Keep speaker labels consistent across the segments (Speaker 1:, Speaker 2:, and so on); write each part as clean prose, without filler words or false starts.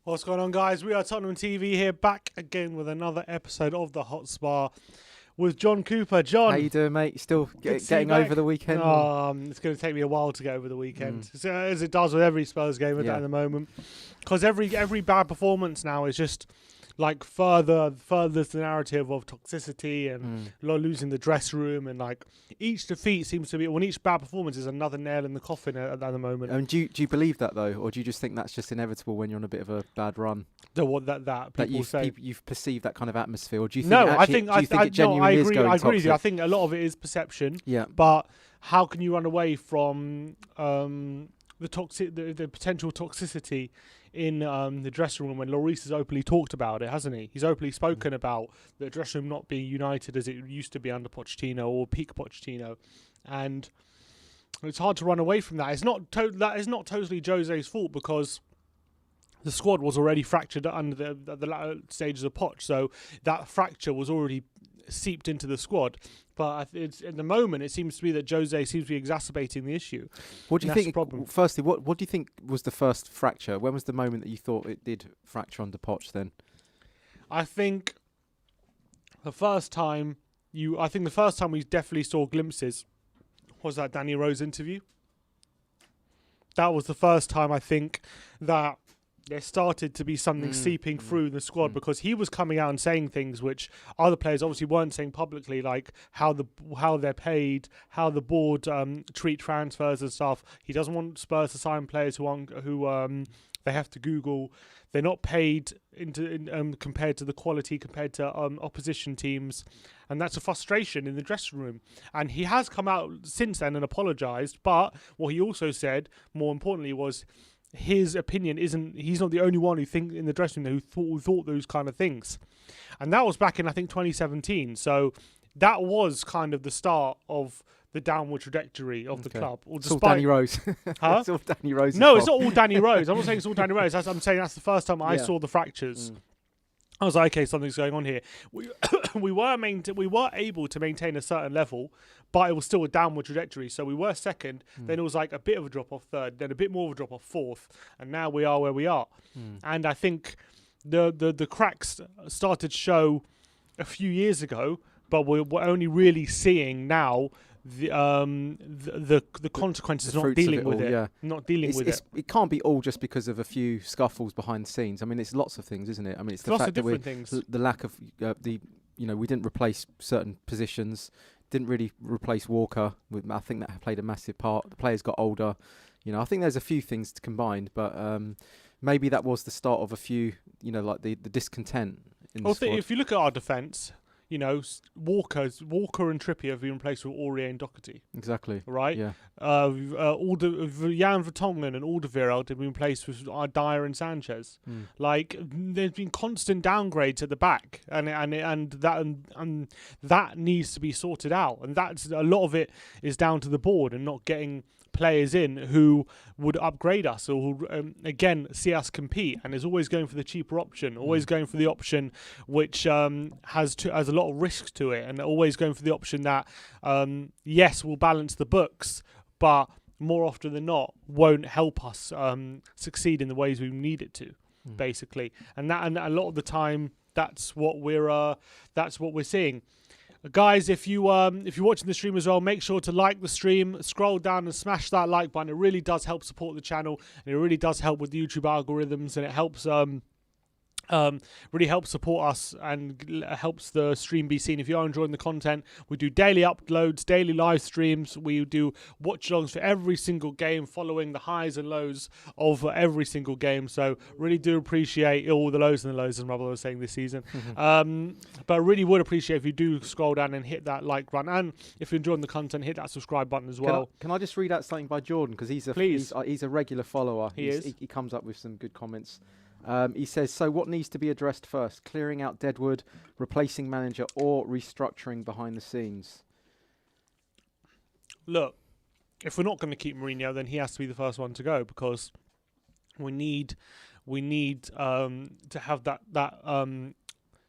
Speaker 1: What's going on, guys? We are Tottenham TV here, back again with another episode of the HOTSPAR with John Cooper. John,
Speaker 2: how you doing, mate? You still getting over the weekend?
Speaker 1: It's going to take me a while to get over the weekend, as it does with every Spurs game at the moment. Because every bad performance now is just like furthers the narrative of toxicity and losing the dressing room, and like each defeat seems to be, when each bad performance is another nail in the coffin at the moment.
Speaker 2: Do you believe that though, or do you just think that's just inevitable when you're on a bit of a bad run?
Speaker 1: That people say
Speaker 2: you've perceived that kind of atmosphere, or do you think?
Speaker 1: No,
Speaker 2: I think it genuinely is going toxic?
Speaker 1: I agree with you. I think a lot of it is perception.
Speaker 2: Yeah.
Speaker 1: But how can you run away from the potential toxicity in the dressing room when Lloris has openly talked about it, hasn't he? He's openly spoken about the dressing room not being united as it used to be under Pochettino or peak Pochettino, and it's hard to run away from that. That is not totally Jose's fault, because the squad was already fractured under the latter stages of Poch, so that fracture was already seeped into the squad. But at the moment, it seems to be that Jose seems to be exacerbating the issue.
Speaker 2: What do you think? Firstly, what do you think was the first fracture? When was the moment that you thought it did fracture under Poch? Then,
Speaker 1: I think the first time we definitely saw glimpses was that Danny Rose interview. That was the first time I think that there started to be something seeping through the squad, because he was coming out and saying things which other players obviously weren't saying publicly, like how they're paid, how the board treat transfers and stuff. He doesn't want Spurs to sign players who they have to Google. They're not paid compared to the quality, compared to opposition teams, and that's a frustration in the dressing room. And he has come out since then and apologised, but what he also said, more importantly, was his opinion he's not the only one in the dressing room who thought those kind of things. And that was back in, I think, 2017. So that was kind of the start of the downward trajectory of the club.
Speaker 2: It's all Danny Rose.
Speaker 1: Huh?
Speaker 2: It's all Danny Rose.
Speaker 1: No, it's not all Danny Rose. I'm not saying it's all Danny Rose. I'm saying that's the first time I saw the fractures. I was like, okay, something's going on here. We were able to maintain a certain level, but it was still a downward trajectory. So we were second, then it was like a bit of a drop off third, then a bit more of a drop off fourth, and now we are where we are. And I think the cracks started to show a few years ago, but we're only really seeing now the consequences, not dealing with it. Not dealing with it.
Speaker 2: It can't be all just because of a few scuffles behind the scenes. I mean, it's lots of things, isn't it? I mean, it's the fact that the lack of we didn't replace certain positions, didn't really replace Walker. I think that played a massive part. The players got older. I think there's a few things combined, but maybe that was the start of a few, like the discontent in the squad.
Speaker 1: If you look at our defence, Walker and Trippier have been replaced with Aurier and Doherty.
Speaker 2: Exactly.
Speaker 1: Right?
Speaker 2: Yeah.
Speaker 1: Jan Vertonghen and Alderweireld have been replaced with Dyer and Sanchez. Like, there's been constant downgrades at the back, and that needs to be sorted out. And that's a lot of it is down to the board and not getting players in who would upgrade us or who, again, see us compete, and is always going for the cheaper option, always going for the option which has a lot of risk to it, and always going for the option that yes, will balance the books, but more often than not won't help us succeed in the ways we need it to, basically. And a lot of the time that's what we're seeing. Guys, if you're watching the stream as well, make sure to like the stream, scroll down and smash that like button. It really does help support the channel, and it really does help with the YouTube algorithms, and it helps really helps support us and helps the stream be seen. If you are enjoying the content, we do daily uploads, daily live streams. We do watch-alongs for every single game, following the highs and lows of every single game. So really do appreciate all the lows and the lows, as my brother was saying this season. But I really would appreciate if you do scroll down and hit that like button, and if you're enjoying the content, hit that subscribe button as well.
Speaker 2: Can I just read out something by Jordan, because he's a regular follower. He comes up with some good comments. He says, so what needs to be addressed first? Clearing out Deadwood, replacing manager, or restructuring behind the scenes?
Speaker 1: Look, if we're not going to keep Mourinho, then he has to be the first one to go, because we need to have that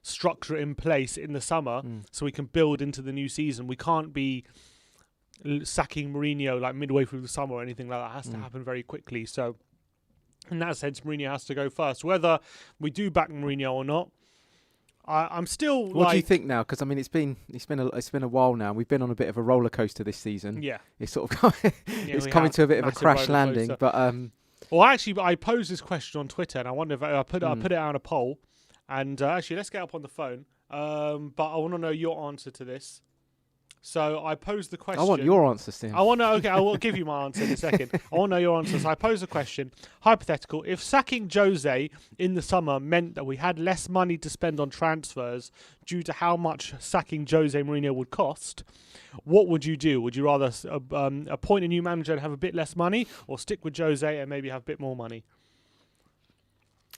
Speaker 1: structure in place in the summer so we can build into the new season. We can't be sacking Mourinho like midway through the summer or anything like that. It has to happen very quickly. So in that sense, Mourinho has to go first. Whether we do back Mourinho or not, I'm still.
Speaker 2: What do you think now? Because I mean, it's been a while now. We've been on a bit of a roller coaster this season.
Speaker 1: Yeah,
Speaker 2: it's sort of it's coming to a bit of a crash landing. But
Speaker 1: well, actually, I posed this question on Twitter, and I wonder if I put it out on a poll. And actually, let's get up on the phone. But I want to know your answer to this. So I posed the question.
Speaker 2: I want your answer, Steve.
Speaker 1: I want to. Okay, I will give you my answer in a second. I want to know your answer. So I posed the question. Hypothetical: if sacking Jose in the summer meant that we had less money to spend on transfers due to how much sacking Jose Mourinho would cost, what would you do? Would you rather appoint a new manager and have a bit less money, or stick with Jose and maybe have a bit more money?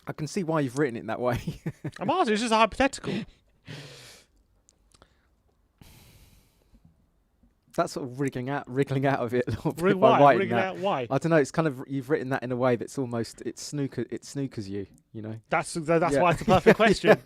Speaker 2: I can see why you've written it that way.
Speaker 1: I'm asking. It's just a hypothetical.
Speaker 2: That's sort of wriggling out of it a little bit.
Speaker 1: Why? Wriggling out why?
Speaker 2: I don't know. It's kind of, you've written that in a way that's almost, it snookers you. You know.
Speaker 1: That's why it's the perfect question.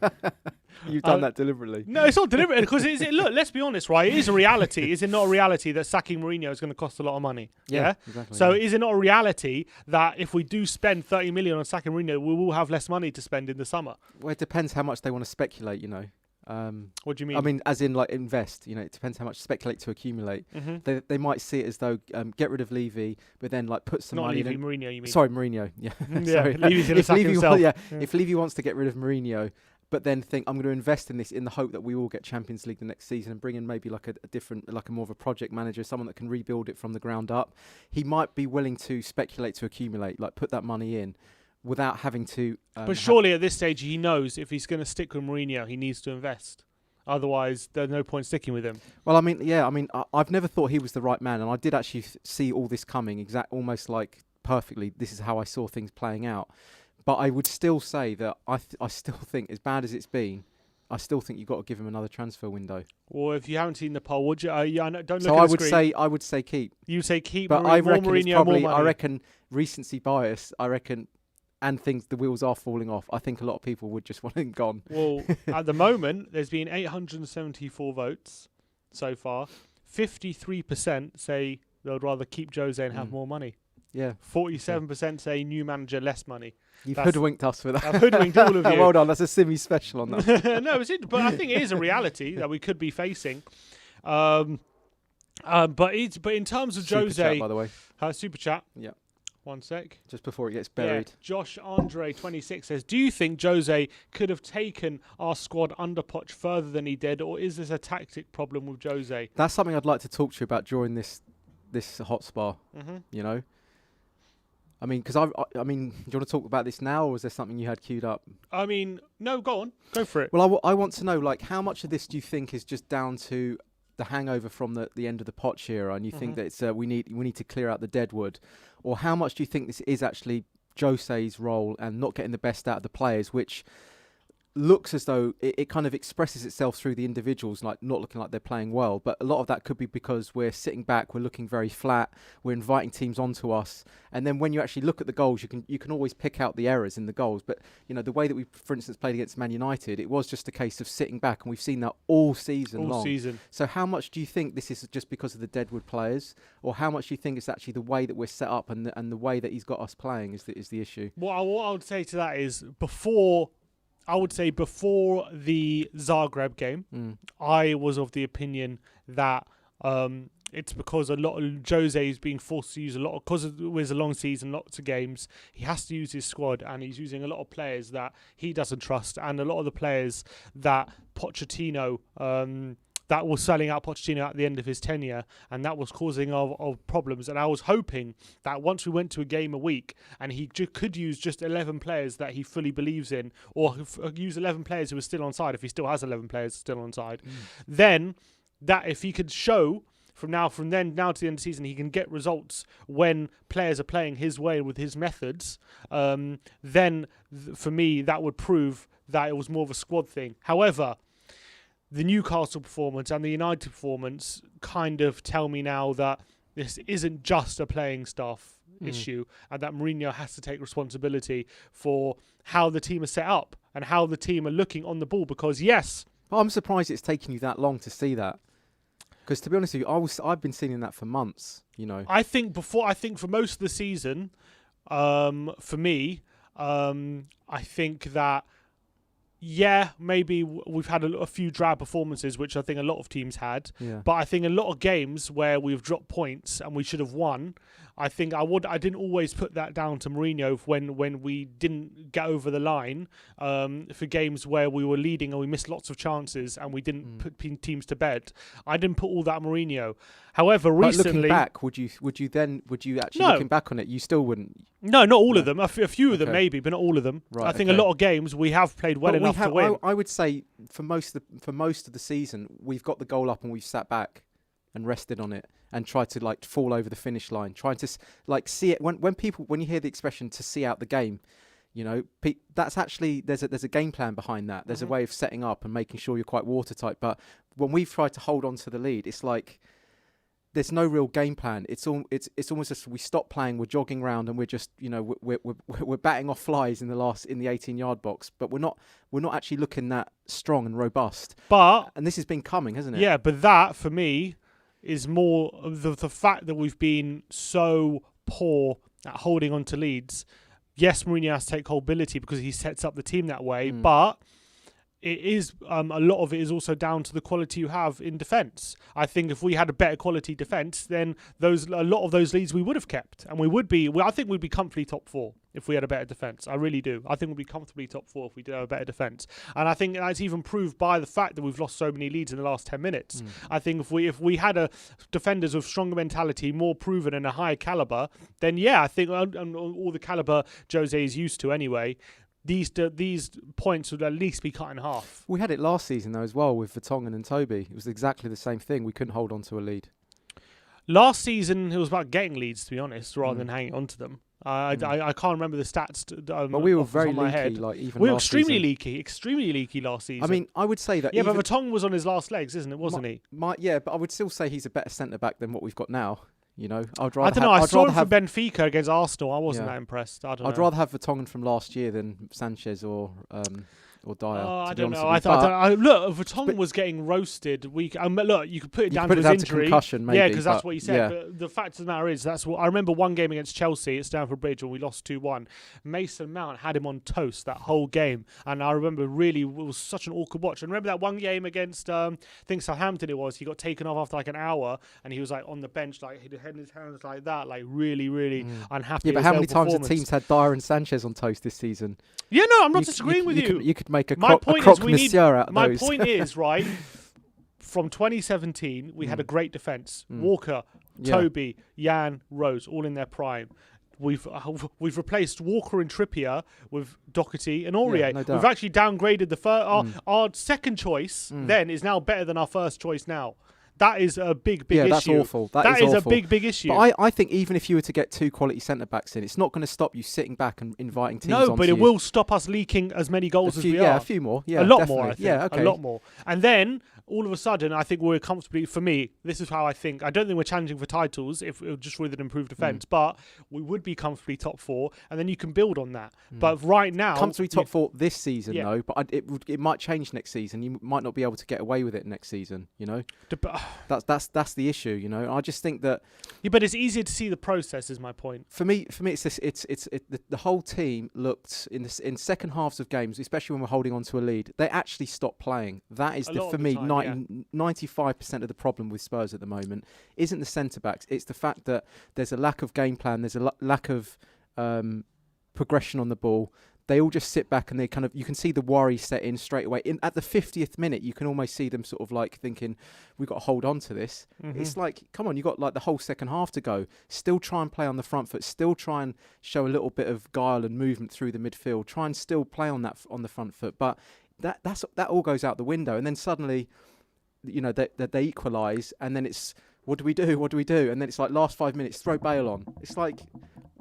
Speaker 2: You've done that deliberately.
Speaker 1: No, it's not deliberate because look. Let's be honest, right? It is a reality. Is it not a reality that sacking Mourinho is going to cost a lot of money? Yeah.
Speaker 2: Exactly.
Speaker 1: So is it not a reality that if we do spend 30 million on sacking Mourinho, we will have less money to spend in the summer?
Speaker 2: Well, it depends how much they want to speculate. You know.
Speaker 1: What do you mean?
Speaker 2: I mean, as in like invest. You know, it depends how much speculate to accumulate.
Speaker 1: Mm-hmm.
Speaker 2: They might see it as though get rid of Levy, but then like put some money.
Speaker 1: Not Levy, Mourinho. You mean?
Speaker 2: Sorry, Mourinho. Yeah.
Speaker 1: Sorry. Levy's going to sack himself.
Speaker 2: If Levy wants to get rid of Mourinho, but then think I'm going to invest in this in the hope that we will get Champions League the next season and bring in maybe like a different, like a more of a project manager, someone that can rebuild it from the ground up. He might be willing to speculate to accumulate, like put that money in, without having to.
Speaker 1: But surely at this stage he knows if he's going to stick with Mourinho, he needs to invest. Otherwise, there's no point sticking with him.
Speaker 2: Well, I mean, I've never thought he was the right man, and I did actually see all this coming, almost like perfectly. This is how I saw things playing out. But I would still say that I still think, as bad as it's been, I still think you've got to give him another transfer window.
Speaker 1: Well, if you haven't seen the poll, would you? Don't look at the screen.
Speaker 2: So I would say keep.
Speaker 1: You say keep,
Speaker 2: but
Speaker 1: I reckon Mourinho,
Speaker 2: it's probably,
Speaker 1: more money.
Speaker 2: I reckon recency bias. I reckon. And the wheels are falling off. I think a lot of people would just want him gone.
Speaker 1: Well, at the moment, there's been 874 votes so far. 53% say they'd rather keep Jose and have more money.
Speaker 2: Yeah.
Speaker 1: 47% say new manager, less money.
Speaker 2: You've hoodwinked us for that.
Speaker 1: I've hoodwinked all of you.
Speaker 2: Well done. That's a Simi special on that.
Speaker 1: No, but I think it is a reality that we could be facing. But in terms of
Speaker 2: Super
Speaker 1: Jose,
Speaker 2: chat, by the way.
Speaker 1: Super chat.
Speaker 2: Yeah.
Speaker 1: 1 sec.
Speaker 2: Just before it gets buried.
Speaker 1: Yeah. Josh Andre 26 says, do you think Jose could have taken our squad under Poch further than he did, or is this a tactic problem with Jose?
Speaker 2: That's something I'd like to talk to you about during this HOTSPAR.
Speaker 1: Mm-hmm.
Speaker 2: You know? I mean, because I mean, do you want to talk about this now, or was there something you had queued up?
Speaker 1: I mean, no, go on. Go for it.
Speaker 2: Well, I want to know, like, how much of this do you think is just down to the hangover from the end of the Poch era, and you think that it's we need to clear out the deadwood, or how much do you think this is actually Jose's role and not getting the best out of the players, which looks as though it kind of expresses itself through the individuals, like not looking like they're playing well, but a lot of that could be because we're sitting back, we're looking very flat, we're inviting teams onto us, and then when you actually look at the goals, you can always pick out the errors in the goals. But you know, the way that we, for instance, played against Man United, it was just a case of sitting back, and we've seen that all season long. So how much do you think this is just because of the deadwood players, or how much do you think it's actually the way that we're set up and the way that he's got us playing is the issue?
Speaker 1: What I would say to that is before the Zagreb game, I was of the opinion that it's because a lot of Jose is being forced to use a lot, because it was a long season, lots of games. He has to use his squad, and he's using a lot of players that he doesn't trust, and a lot of the players that Pochettino that was selling out Pochettino at the end of his tenure, and that was causing of problems. And I was hoping that once we went to a game a week and he could use just 11 players that he fully believes in, or use 11 players who are still on side, if he still has 11 players still on side, then that if he could show from now to the end of the season, he can get results when players are playing his way with his methods, then for me, that would prove that it was more of a squad thing. However, the Newcastle performance and the United performance kind of tell me now that this isn't just a playing staff issue, and that Mourinho has to take responsibility for how the team is set up and how the team are looking on the ball. Because yes,
Speaker 2: well, I'm surprised it's taken you that long to see that. Because to be honest with you, I've been seeing that for months. You know,
Speaker 1: I think for most of the season, for me, I think that, yeah, maybe we've had a few drab performances, which I think a lot of teams had.
Speaker 2: Yeah.
Speaker 1: But I think a lot of games where we've dropped points and we should have won, I think I didn't always put that down to Mourinho when we didn't get over the line for games where we were leading and we missed lots of chances and we didn't put teams to bed. I didn't put all that on Mourinho. However, recently,
Speaker 2: looking back, would you actually looking back on it, you still wouldn't?
Speaker 1: No, not all of them. A few of them maybe, but not all of them.
Speaker 2: Right,
Speaker 1: I think a lot of games we have played well enough to win.
Speaker 2: I would say for most of the season, we've got the goal up and we've sat back and rested on it and tried to like fall over the finish line, trying to like see it. When you hear the expression to see out the game, you know, that's actually there's a game plan behind that. There's a way of setting up and making sure you're quite watertight. But when we've tried to hold on to the lead, it's like there's no real game plan. It's almost just we stop playing, we're jogging around, and we're just, you know, we're batting off flies in the 18-yard box, but we're not actually looking that strong and robust. And this has been coming, hasn't it?
Speaker 1: Yeah, but that for me is more of the fact that we've been so poor at holding on to leads. Yes, Mourinho has to take culpability because he sets up the team that way, but it is a lot of it is also down to the quality you have in defence. I think if we had a better quality defence, then a lot of those leads we would have kept, and I think we'd be comfortably top 4 if we had a better defence. I really do. I think we'd be comfortably top 4 if we did have a better defence, and I think that's even proved by the fact that we've lost so many leads in the last 10 minutes. I think if we had a defenders with stronger mentality, more proven and a higher calibre, then yeah, I think and all the calibre Jose is used to anyway, these points would at least be cut in half.
Speaker 2: We had it last season though as well with Vertonghen and Toby. It was exactly the same thing. We couldn't hold on to a lead.
Speaker 1: Last season it was about getting leads, to be honest, rather than hanging on to them. I can't remember the stats.
Speaker 2: But we were very leaky,
Speaker 1: we were extremely leaky last season.
Speaker 2: I mean, I would say that.
Speaker 1: Yeah, but Vertonghen was on his last legs, wasn't he?
Speaker 2: Yeah, but I would still say he's a better centre back than what we've got now. You know,
Speaker 1: I don't know. I saw him for Benfica against Arsenal. I wasn't that impressed. I'd
Speaker 2: rather have Vertonghen from last year than Sanchez or Dyer.
Speaker 1: I don't know. Look, Vertonghen was getting roasted. Look, you could put it down to his injury.
Speaker 2: Concussion, maybe,
Speaker 1: yeah, because that's what he said. Yeah. But the fact of the matter is, that's what I remember. One game against Chelsea at Stamford Bridge when we lost 2-1. Mason Mount had him on toast that whole game, and I remember really it was such an awkward watch. And remember that one game against I think Southampton it was. He got taken off after like an hour, and he was like on the bench, like he'd had his hands like that, like really unhappy.
Speaker 2: Yeah, but how many times have teams had Dyer and Sanchez on toast this season?
Speaker 1: Yeah, no, I'm not disagreeing with you.
Speaker 2: You could make a croque monsieur out of
Speaker 1: my
Speaker 2: those.
Speaker 1: My point is, right, from 2017, we had a great defence. Walker, Toby, Jan, Rose, all in their prime. We've replaced Walker and Trippier with Doherty and Aurier.
Speaker 2: Yeah, no doubt.
Speaker 1: We've actually downgraded the first. Our second choice then is now better than our first choice now. That is a big issue.
Speaker 2: Yeah, that's awful.
Speaker 1: That is awful. A big issue.
Speaker 2: But I think even if you were to get 2 quality centre-backs in, it's not going to stop you sitting back and inviting teams onto you.
Speaker 1: No, but it will stop us leaking as many goals as we are.
Speaker 2: Yeah, a few more. Yeah,
Speaker 1: a lot
Speaker 2: definitely.
Speaker 1: more, I think.
Speaker 2: Yeah, okay.
Speaker 1: A lot more. And then, all of a sudden, I think we're comfortably, for me, this is how I think. I don't think we're challenging for titles if just with an improved defence, but we would be comfortably top 4, and then you can build on that. But right now...
Speaker 2: Comfortably top 4 this season, though, but it might change next season. You might not be able to get away with it next season, you know? That's the issue, you know? I just think that...
Speaker 1: Yeah, but it's easier to see the process, is my point.
Speaker 2: For me, it's this. The whole team looked in second halves of games, especially when we're holding on to a lead. They actually stopped playing. That is for me 95% of the problem with Spurs at the moment isn't the centre backs. It's the fact that there's a lack of game plan. There's a lack of progression on the ball. They all just sit back and they kind of, you can see the worry set in straight away. At the 50th minute, you can almost see them sort of like thinking, we've got to hold on to this. It's like, come on, you've got like the whole second half to go. Still try and play on the front foot. Still try and show a little bit of guile and movement through the midfield. Try and still play on the front foot. But that all goes out the window. And then suddenly, you know, they equalise, and then it's, what do we do? And then it's like last 5 minutes, throw Bale on. It's like,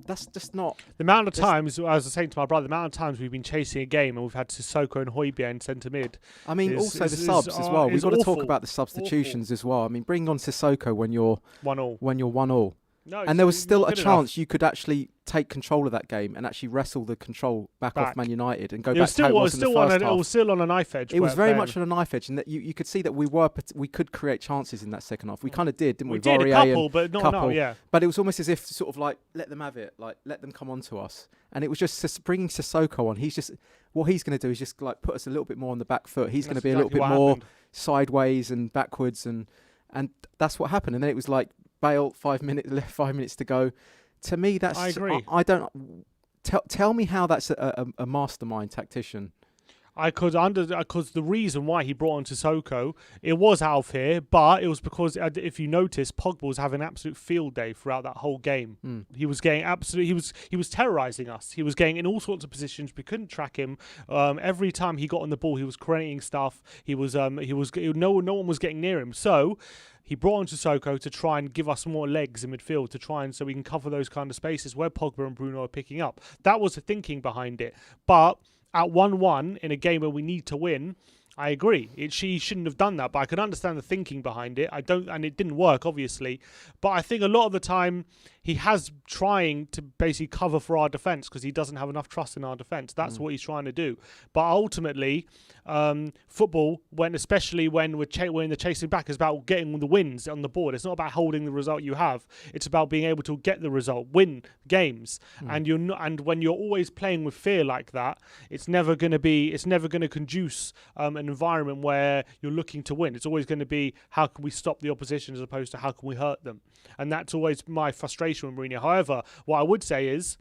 Speaker 2: that's just not...
Speaker 1: The amount of times, as I was saying to my brother, the amount of times we've been chasing a game and we've had Sissoko and Højbjerg in centre mid.
Speaker 2: I mean, also the subs as well. We've got to talk about the substitutions as well. I mean, bring on Sissoko when you're 1-1.
Speaker 1: No,
Speaker 2: and there was still a chance you could actually take control of that game and actually wrestle the control back off Man United and go back to how it was in the first half.
Speaker 1: It was still on a knife edge.
Speaker 2: It was very much on a knife edge, and that you could see that we could create chances in that second half. We kind of did, didn't we?
Speaker 1: We did a couple, but not enough, yeah.
Speaker 2: But it was almost as if sort of like, let them have it, like let them come on to us. And it was just bringing Sissoko on. What he's going to do is just like put us a little bit more on the back foot. He's going to be a little bit more sideways and backwards, and that's what happened. And then it was like, Bale, 5 minutes to go. To me, that's... I
Speaker 1: agree.
Speaker 2: I don't... Tell me how that's a mastermind tactician.
Speaker 1: Because the reason why he brought on Sissoko, it was out of here, but it was because, if you notice, Pogba was having an absolute field day throughout that whole game. He was getting he was terrorising us. He was getting in all sorts of positions. We couldn't track him. Every time he got on the ball, he was creating stuff. No one was getting near him. So he brought on Sissoko to try and give us more legs in midfield, so we can cover those kind of spaces where Pogba and Bruno are picking up. That was the thinking behind it. But at 1-1 in a game where we need to win, I agree. She shouldn't have done that, but I can understand the thinking behind it. And it didn't work, obviously. But I think a lot of the time he has trying to basically cover for our defence because he doesn't have enough trust in our defence. That's what he's trying to do. But ultimately, football, especially when we're in the chasing back, is about getting the wins on the board. It's not about holding the result you have. It's about being able to get the result, win games. And when you're always playing with fear like that, it's never going to conduce an environment where you're looking to win. It's always going to be, how can we stop the opposition as opposed to how can we hurt them? And that's always my frustration with Mourinho. However, what I would say is,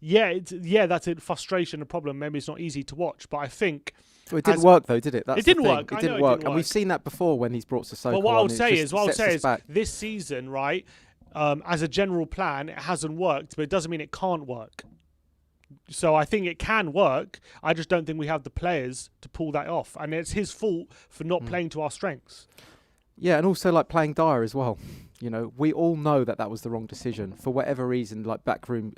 Speaker 1: that's a frustration, a problem. Maybe it's not easy to watch, but I think...
Speaker 2: Well, it didn't work though, did it? It
Speaker 1: didn't work.
Speaker 2: It didn't work. And we've seen that before when he's brought Sissoko on.
Speaker 1: What I would say is this season, right, as a general plan, it hasn't worked, but it doesn't mean it can't work. So I think it can work. I just don't think we have the players to pull that off. And it's his fault for not playing to our strengths.
Speaker 2: Yeah, and also like playing Dyer as well. You know, we all know that was the wrong decision for whatever reason, like backroom,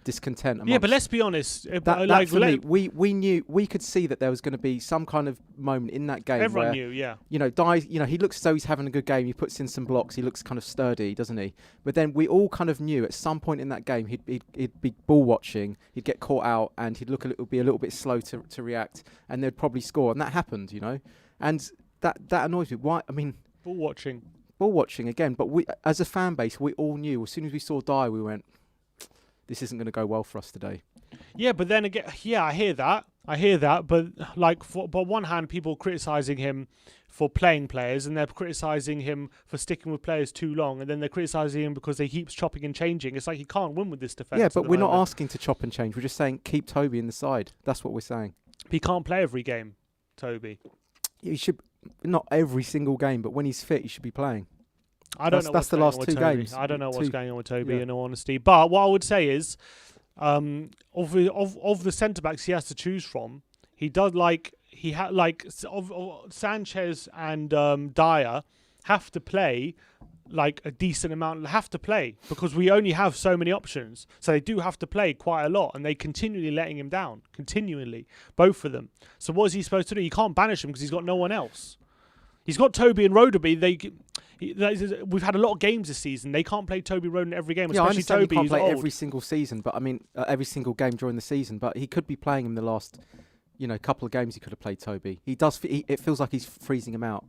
Speaker 2: discontent.
Speaker 1: Yeah, but let's be honest.
Speaker 2: We knew, we could see that there was going to be some kind of moment in that game.
Speaker 1: Everyone knew, yeah.
Speaker 2: You know, Dyer, he looks as though he's having a good game. He puts in some blocks. He looks kind of sturdy, doesn't he? But then we all kind of knew at some point in that game he'd be ball watching. He'd get caught out, and he'd be a little bit slow to react, and they'd probably score. And that happened, you know, and that annoys me. Why? I mean,
Speaker 1: ball watching again. But we, as a fan base, we all knew as soon as we saw Dyer, we went, this isn't going to go well for us today. Yeah, but then again, I hear that. But on one hand, people criticising him for playing players, and they're criticising him for sticking with players too long, and then they're criticising him because he keeps chopping and changing. It's like he can't win with this defence.
Speaker 2: Yeah, but we're not asking to chop and change. We're just saying keep Toby in the side. That's what we're saying.
Speaker 1: He can't play every game, Toby.
Speaker 2: He should, not every single game, but when he's fit, he should be playing.
Speaker 1: I don't know.
Speaker 2: That's the last two games.
Speaker 1: I don't know what's going on with Toby, in all honesty. But what I would say is, of the centre backs he has to choose from, Sanchez and Dyer have to play like a decent amount. Have to play because we only have so many options. So they do have to play quite a lot, and they continually letting him down, both of them. So what is he supposed to do? You can't banish him because he's got no one else. He's got Toby and Roderby. We've had a lot of games this season. They can't play Toby Roden every game, especially Toby.
Speaker 2: He can't play every single season, but I mean every single game during the season. But he could be playing him the last, couple of games. He could have played Toby. He does. It feels like he's freezing him out.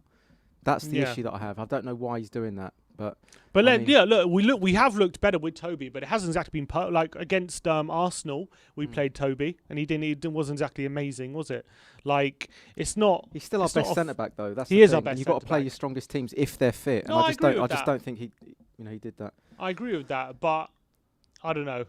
Speaker 2: That's the issue that I have. I don't know why he's doing that, but
Speaker 1: we have looked better with Toby, but it hasn't exactly been like against Arsenal. We played Toby, and he wasn't exactly amazing, was it? Like it's not.
Speaker 2: He's still our best centre back though. That's
Speaker 1: he is our best.
Speaker 2: You've got to play your strongest teams if they're fit.
Speaker 1: No,
Speaker 2: and I just don't think he did that.
Speaker 1: I agree with that, but I don't know.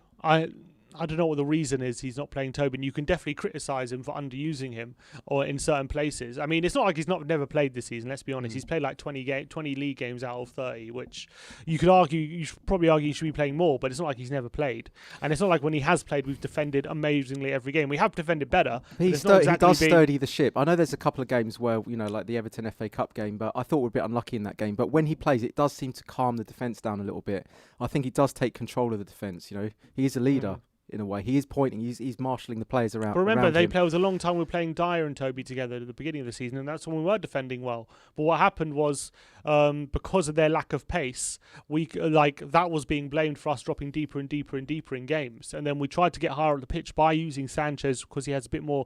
Speaker 1: I don't know what the reason is he's not playing Toby, and you can definitely criticise him for underusing him or in certain places. I mean, it's not like he's never played this season, let's be honest. He's played like 20 league games out of 30, which you should probably argue he should be playing more, but it's not like he's never played. And it's not like when he has played, we've defended amazingly every game. We have defended better.
Speaker 2: He does sturdy the ship. I know there's a couple of games where, like the Everton FA Cup game, but I thought we're a bit unlucky in that game. But when he plays, it does seem to calm the defence down a little bit. I think he does take control of the defence, He is a leader. in a way. He is pointing. He's marshalling the players around.
Speaker 1: But remember,
Speaker 2: around him.
Speaker 1: there was a long time we were playing Dyer and Toby together at the beginning of the season, and that's when we were defending well. But what happened was, because of their lack of pace, that was being blamed for us dropping deeper and deeper and deeper in games. And then we tried to get higher up the pitch by using Sanchez because he has a bit more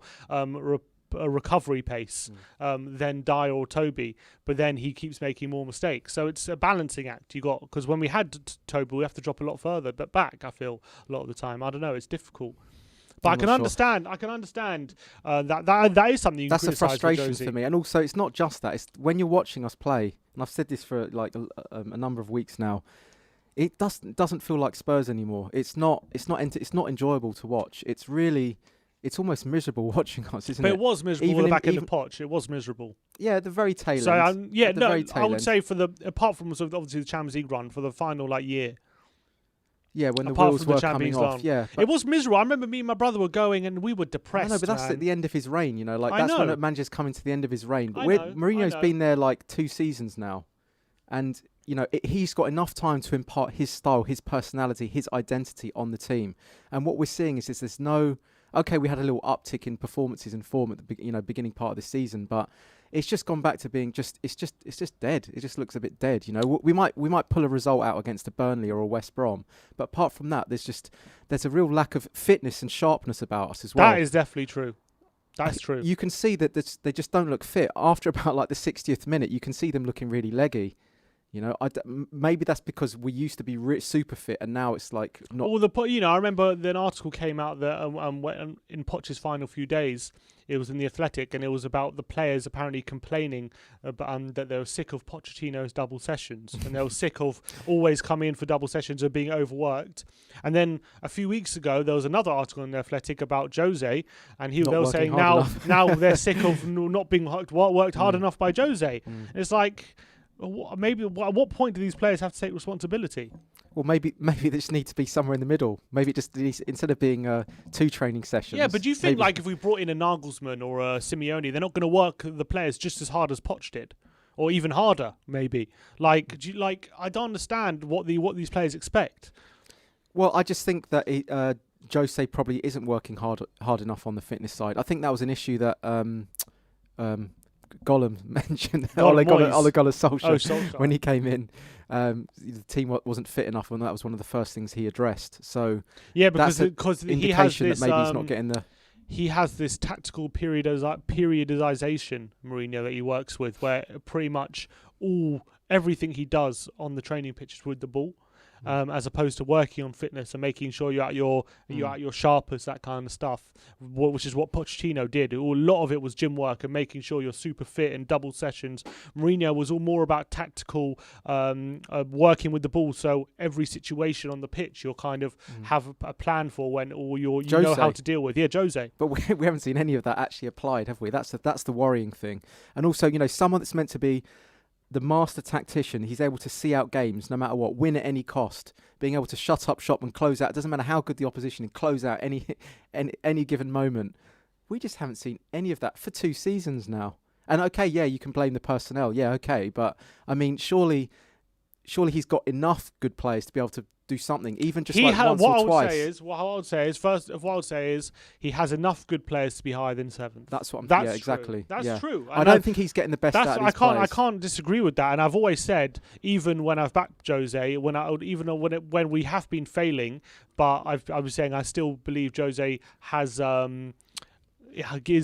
Speaker 1: a recovery pace than Dyer or Toby, but then he keeps making more mistakes. So it's a balancing act you got, because when we had Toby, we have to drop a lot further but back, I feel, a lot of the time. I don't know, it's difficult. But I can understand that is something you can criticize. That's a frustration for
Speaker 2: me. And also, it's not just that. It's when you're watching us play, and I've said this for like a number of weeks now, it doesn't feel like Spurs anymore. It's not enjoyable to watch. It's almost miserable watching us, isn't it?
Speaker 1: But it was miserable at the back end of Poch. It was miserable.
Speaker 2: Yeah, the very tail end.
Speaker 1: So I would say apart from obviously the Champions League run, for the final year.
Speaker 2: Yeah, when the wheels were coming off. Yeah,
Speaker 1: it was miserable. I remember me and my brother were going, and we were depressed.
Speaker 2: I know, but that's at the end of his reign. You know, that's when the manager's coming to the end of his reign. But Mourinho's been there like 2 seasons now, and you know he's got enough time to impart his style, his personality, his identity on the team. And what we're seeing is there's no. Okay, we had a little uptick in performances and form at the beginning part of the season, but it's just gone back to being it's just dead. It just looks a bit dead. You know, we might pull a result out against a Burnley or a West Brom, but apart from that, there's a real lack of fitness and sharpness about us as well.
Speaker 1: That is definitely true. That's true.
Speaker 2: You can see that they just don't look fit. After about like the 60th minute, you can see them looking really leggy. You know, maybe that's because we used to be super fit, and now it's like not.
Speaker 1: Well, I remember an article came out that in Poch's final few days, it was in the Athletic, and it was about the players apparently complaining that they were sick of Pochettino's double sessions, and they were sick of always coming in for double sessions and being overworked. And then a few weeks ago, there was another article in the Athletic about Jose, and they were saying now they're sick of not being worked hard enough by Jose. It's like. Maybe at what point do these players have to take responsibility?
Speaker 2: Well, maybe they just need to be somewhere in the middle. Maybe just instead of being 2 training sessions.
Speaker 1: Yeah, but do you think if we brought in a Nagelsmann or a Simeone, they're not going to work the players just as hard as Poch did, or even harder? Maybe. I don't understand what these players expect.
Speaker 2: Well, I just think that Jose probably isn't working hard enough on the fitness side. I think that was an issue that. Gollum mentioned Ole Gunnar Solskjaer when he came in. The team wasn't fit enough, and that was one of the first things he addressed. So
Speaker 1: yeah, because he has this,
Speaker 2: that maybe he's not getting the.
Speaker 1: He has this tactical periodization, Mourinho, that he works with, where pretty much everything he does on the training pitch is with the ball. As opposed to working on fitness and making sure you're at your sharpest, that kind of stuff, which is what Pochettino did. A lot of it was gym work and making sure you're super fit in double sessions. Mourinho was all more about tactical working with the ball. So every situation on the pitch, you'll kind of have a plan for you know how to deal with. Yeah, Jose.
Speaker 2: But we haven't seen any of that actually applied, have we? That's the worrying thing. And also, someone that's meant to be the master tactician, he's able to see out games no matter what, win at any cost, being able to shut up shop and close out. It doesn't matter how good the opposition and close out any given moment. We just haven't seen any of that for 2 seasons now. And okay, yeah, you can blame the personnel. Yeah, okay, but I mean, surely he's got enough good players to be able to do something, even just once or twice.
Speaker 1: What I would say is he has enough good players to be higher than 7th.
Speaker 2: That's what I'm. Exactly.
Speaker 1: That's true.
Speaker 2: I don't think he's getting the best out of his players.
Speaker 1: I can't disagree with that. And I've always said, even when I've backed Jose, when we have been failing, but I was saying I still believe Jose has.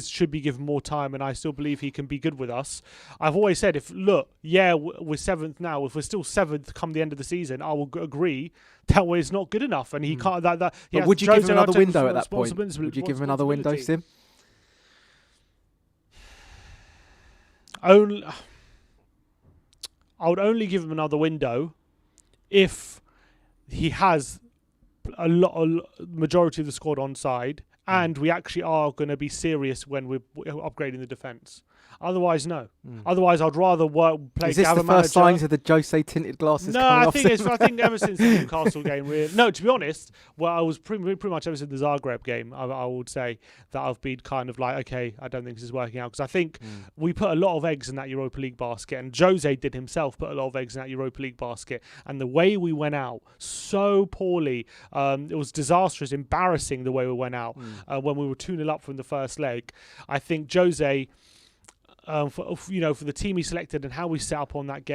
Speaker 1: Should be given more time, and I still believe he can be good with us. I've always said, we're 7th now. If we're still 7th come the end of the season, I will agree that way it's not good enough, and he can't. But
Speaker 2: would you give him another window at that point? Would you give him another window, Sim?
Speaker 1: I would only give him another window if he has a majority of the squad on side, and we actually are going to be serious when we're upgrading the defence. Otherwise, no. Otherwise, I'd rather play.
Speaker 2: Is this the first signs of the Jose tinted glasses?
Speaker 1: No, I think ever since the Newcastle game, no. To be honest, I was pretty much ever since the Zagreb game. I would say that I've been kind of like, okay, I don't think this is working out, because I think we put a lot of eggs in that Europa League basket, and Jose did himself put a lot of eggs in that Europa League basket. And the way we went out so poorly, it was disastrous, embarrassing the way we went out when we were 2-0 up from the first leg. I think Jose. For the team he selected and how we set up on that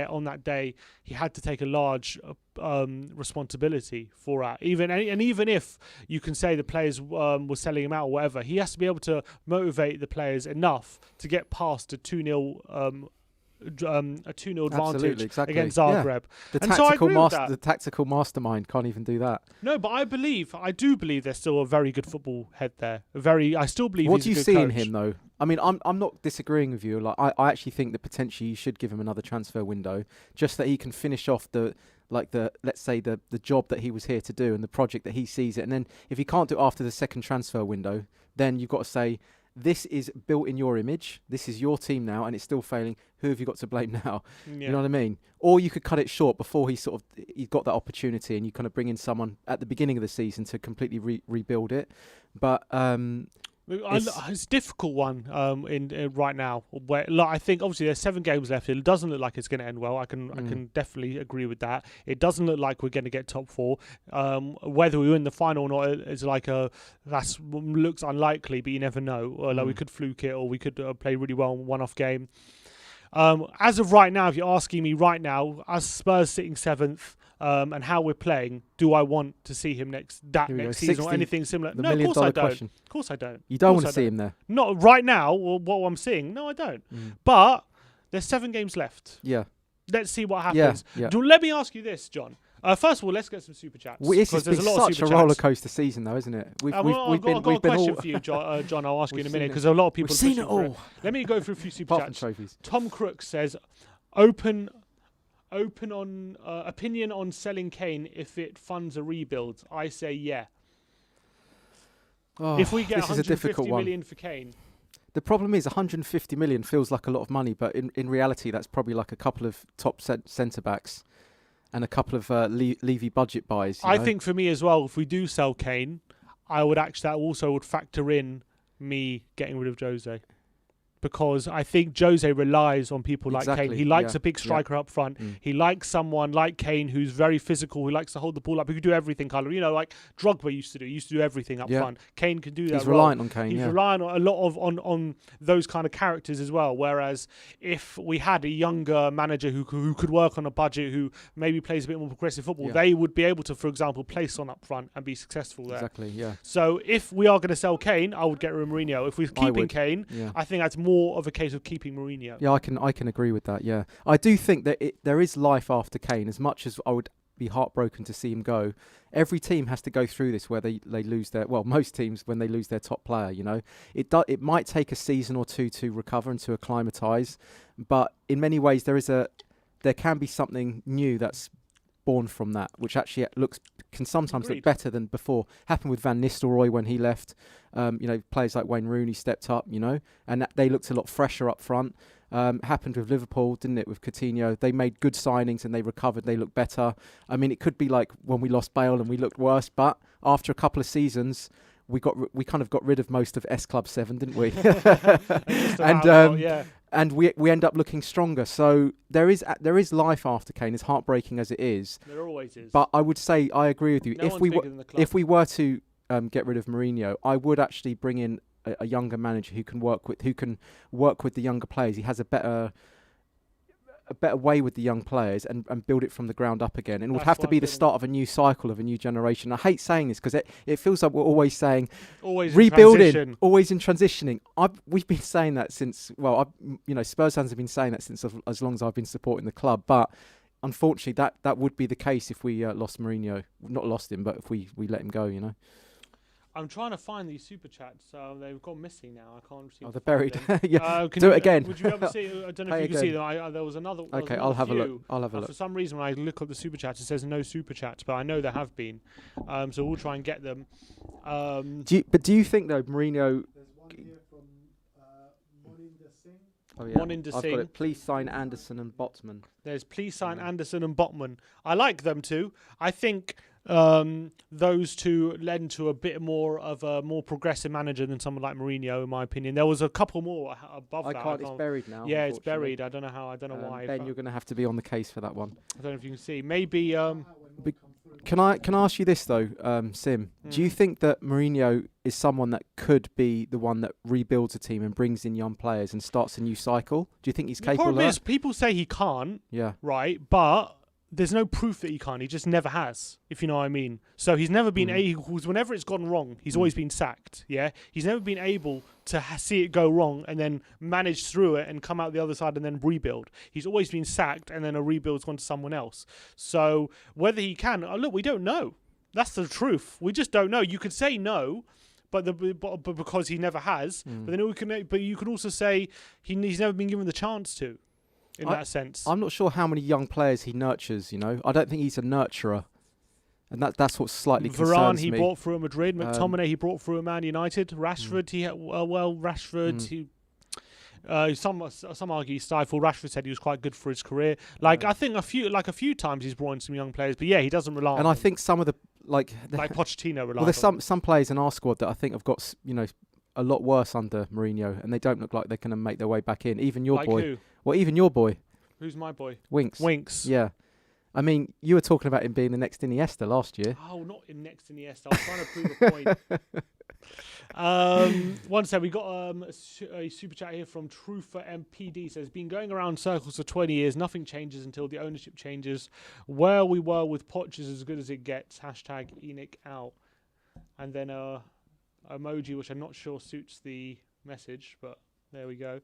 Speaker 1: day, he had to take a large responsibility for that. Even if you can say the players were selling him out or whatever, he has to be able to motivate the players enough to get past a 2-0 advantage against Zagreb.
Speaker 2: Yeah. The tactical mastermind can't even do that.
Speaker 1: No, but I do believe there's still a very good football head there. I still believe.
Speaker 2: What
Speaker 1: he's
Speaker 2: do you see in
Speaker 1: coach.
Speaker 2: him though? I mean, I'm not disagreeing with you. Like, I actually think that potentially you should give him another transfer window, just that he can finish off the job that he was here to do and the project that he sees it. And then if he can't do it after the second transfer window, then you've got to say, this is built in your image. This is your team now, and it's still failing. Who have you got to blame now? Yeah. You know what I mean? Or you could cut it short before he got that opportunity, and you kind of bring in someone at the beginning of the season to completely rebuild it. But
Speaker 1: it's a difficult one in right now. Where I think obviously there's 7 games left. It doesn't look like it's going to end well. I can definitely agree with that. It doesn't look like we're going to get top 4. Whether we win the final or not is looks unlikely, but you never know. Or we could fluke it, or we could play really well in one-off game. As of right now, if you're asking me right now, as Spurs sitting 7th. And how we're playing, do I want to see him next season or anything similar? No, of course I don't.
Speaker 2: Question.
Speaker 1: Of course I don't.
Speaker 2: You don't want to see him there?
Speaker 1: Not right now, or what I'm seeing. No, I don't. But there's 7 games left.
Speaker 2: Yeah.
Speaker 1: Let's see what happens.
Speaker 2: Yeah.
Speaker 1: Let me ask you this, John. First of all, let's get some super chats.
Speaker 2: This has been such a roller coaster season, though, isn't it?
Speaker 1: I've got a question for you, John. I'll ask you in a minute, because a lot of people
Speaker 2: have seen it all.
Speaker 1: Let me go through a few super chats.
Speaker 2: Trophies.
Speaker 1: Tom Crook says, open on opinion on selling Kane if it funds a rebuild. I say yeah. If we get 150 million for Kane.
Speaker 2: The problem is 150 million feels like a lot of money, but in reality that's probably like a couple of top centre backs and a couple of Levy budget buys.
Speaker 1: I think for me as well, if we do sell Kane, I would factor in me getting rid of Jose. Because I think Jose relies on people like Kane. He likes a big striker up front. He likes someone like Kane who's very physical, who likes to hold the ball up, who can do everything, Carlo. Like Drogba used to do. He used to do everything up front. Kane can do that.
Speaker 2: He's reliant on Kane.
Speaker 1: He's relying on a lot on those kind of characters as well. Whereas if we had a younger manager who could work on a budget, who maybe plays a bit more progressive football, they would be able to, for example, play Son up front and be successful there.
Speaker 2: Exactly, yeah.
Speaker 1: So if we are going to sell Kane, I would get rid of Mourinho. If we're keeping Kane, I think that's more of a case of keeping Mourinho.
Speaker 2: Yeah, I can agree with that. Yeah, I do think that there is life after Kane. As much as I would be heartbroken to see him go, every team has to go through this where they lose most teams when they lose their top player. It might take a season or two to recover and to acclimatise, but in many ways there can be something new that's born from that, which actually can sometimes look better than before. Happened with Van Nistelrooy when he left. Players like Wayne Rooney stepped up, and they looked a lot fresher up front. Happened with Liverpool, didn't it, with Coutinho? They made good signings and they recovered. They looked better. I mean, it could be like when we lost Bale and we looked worse, but after a couple of seasons, we kind of got rid of most of S Club 7, didn't we? And we end up looking stronger. So there is life after Kane, as heartbreaking as it is.
Speaker 1: There always is.
Speaker 2: But I would say I agree with you. If we were to get rid of Mourinho, I would actually bring in a younger manager who can work with the younger players. He has a better way with the young players and build it from the ground up again. And it would have to be the start of a new cycle, of a new generation. I hate saying this because it feels like we're always saying rebuilding, always in transitioning. We've been saying that since, Spurs fans have been saying that since as long as I've been supporting the club. But unfortunately, that would be the case if we lost Mourinho. Not lost him, but if we let him go,
Speaker 1: I'm trying to find these super chats. They've gone missing now. I can't see.
Speaker 2: Oh, they're buried.
Speaker 1: Yeah.
Speaker 2: Do it again.
Speaker 1: Would you ever see? I don't know if you can see them. There was another.
Speaker 2: Okay, I'll have a look.
Speaker 1: For some reason, when I look at the super chats, it says no super chats, but I know there have been. So we'll try and get them.
Speaker 2: Do you think though, Mourinho?
Speaker 3: There's one here from Moninder Singh.
Speaker 2: Oh yeah.
Speaker 1: Moninder
Speaker 2: I've
Speaker 1: Singh.
Speaker 2: got it. Please sign Anderson and Botman.
Speaker 1: There's please sign Anderson and Botman. I like them too. I think those two lend to a bit more of a more progressive manager than someone like Mourinho, in my opinion. There was a couple more above that.
Speaker 2: It's buried now.
Speaker 1: Yeah, it's buried. I don't know how. I don't know why.
Speaker 2: Ben, you're going to have to be on the case for that one.
Speaker 1: I don't know if you can see. Maybe.
Speaker 2: Can I ask you this though, Sim? Do you think that Mourinho is someone that could be the one that rebuilds a team and brings in young players and starts a new cycle? Do you think he's capable of that?
Speaker 1: The problem is people say he can't.
Speaker 2: Yeah.
Speaker 1: Right, but there's no proof that he can't. He just never has, if you know what I mean. So he's never been able, whenever it's gone wrong, he's always been sacked, yeah? He's never been able to see it go wrong and then manage through it and come out the other side and then rebuild. He's always been sacked and then a rebuild's gone to someone else. So whether he can, look, we don't know. That's the truth. We just don't know. You could say no, but because he never has. But then you can also say he's never been given the chance to. In that sense,
Speaker 2: I'm not sure how many young players he nurtures. You know, I don't think he's a nurturer, and that's what slightly concerns me.
Speaker 1: Varane he brought through at Madrid. McTominay he brought through at Man United. Rashford some argue he stifled. Rashford said he was quite good for his career. I think a few times he's brought in some young players, but yeah, he doesn't rely on.
Speaker 2: And I think some of the like
Speaker 1: Pochettino relies.
Speaker 2: Well, there's some players in our squad that I think have got a lot worse under Mourinho, and they don't look like they're going to make their way back in. Even your boy.
Speaker 1: Who?
Speaker 2: Well, even your boy.
Speaker 1: Who's my boy?
Speaker 2: Winks. Yeah. I mean, you were talking about him being the next Iniesta last year.
Speaker 1: Oh, not in next Iniesta. I was trying to prove a point. One second, we got a super chat here from Truther MPD. Says, been going around circles for 20 years. Nothing changes until the ownership changes. Where we were with Poch is as good as it gets. Hashtag Enoch out. And then emoji, which I'm not sure suits the message, but there we go.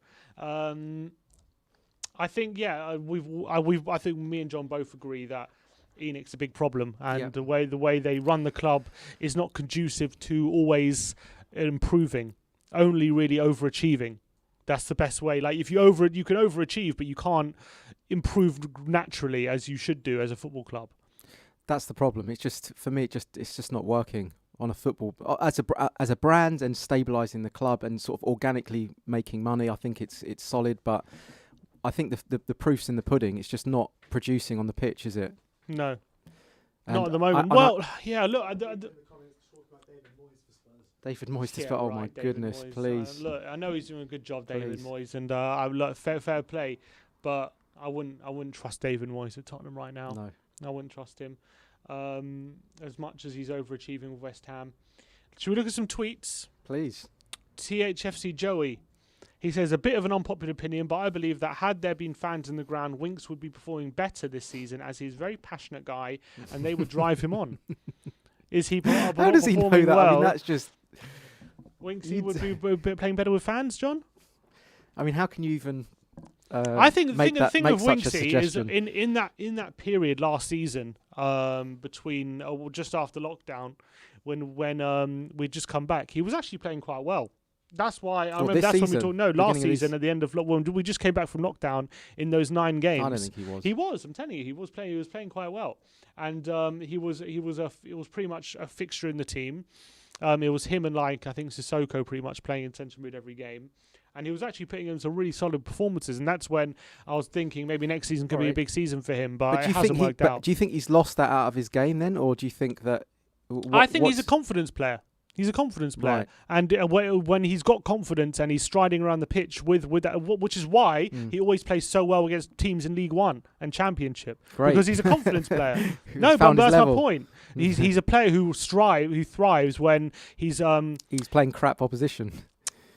Speaker 1: I think I think me and John both agree that Enoch's a big problem, and the way they run the club is not conducive to always improving, only really overachieving. That's the best way. Like if you can overachieve, but you can't improve naturally as you should do as a football club.
Speaker 2: That's the problem. It's just for me. It's just not working on a football as a brand and stabilising the club and sort of organically making money. I think it's solid, but I think the proof's in the pudding. It's just not producing on the pitch, is it?
Speaker 1: No,
Speaker 2: and
Speaker 1: not at the moment. Look.
Speaker 2: David Moyes to Spurs. Oh my goodness,
Speaker 1: Moyes.
Speaker 2: Please.
Speaker 1: Look, I know he's doing a good job, David Moyes, and fair play, but I wouldn't trust David Moyes at Tottenham right now.
Speaker 2: No,
Speaker 1: I wouldn't trust him. As much as he's overachieving with West Ham. Should we look at some tweets?
Speaker 2: Please.
Speaker 1: THFC Joey. He says, a bit of an unpopular opinion, but I believe that had there been fans in the ground, Winks would be performing better this season as he's a very passionate guy and they would drive him on. Is he
Speaker 2: How does he know that?
Speaker 1: Well?
Speaker 2: I mean, that's just...
Speaker 1: Winks would be playing better with fans, John?
Speaker 2: I mean, how can you even...
Speaker 1: I think the thing with Winksy is in that period last season, between just after lockdown, when we'd just come back, he was actually playing quite well. That's why I remember that's when we talked. No, last season at the end of when we just came back from lockdown in those 9 games.
Speaker 2: I don't think he was.
Speaker 1: He was. I'm telling you, he was playing. He was playing quite well, and he was pretty much a fixture in the team. It was him and I think Sissoko pretty much playing in central mid every game. And he was actually putting in some really solid performances, and that's when I was thinking maybe next season could be a big season for him, but it hasn't worked out.
Speaker 2: Do you think he's lost that out of his game then, or do you think that...
Speaker 1: I think he's a confidence player. He's a confidence player, right. And when he's got confidence and he's striding around the pitch with that, which is why he always plays so well against teams in League One and Championship.
Speaker 2: Great.
Speaker 1: Because he's a confidence player. No, but that's my point. He's a player who thrives when he's
Speaker 2: playing crap opposition.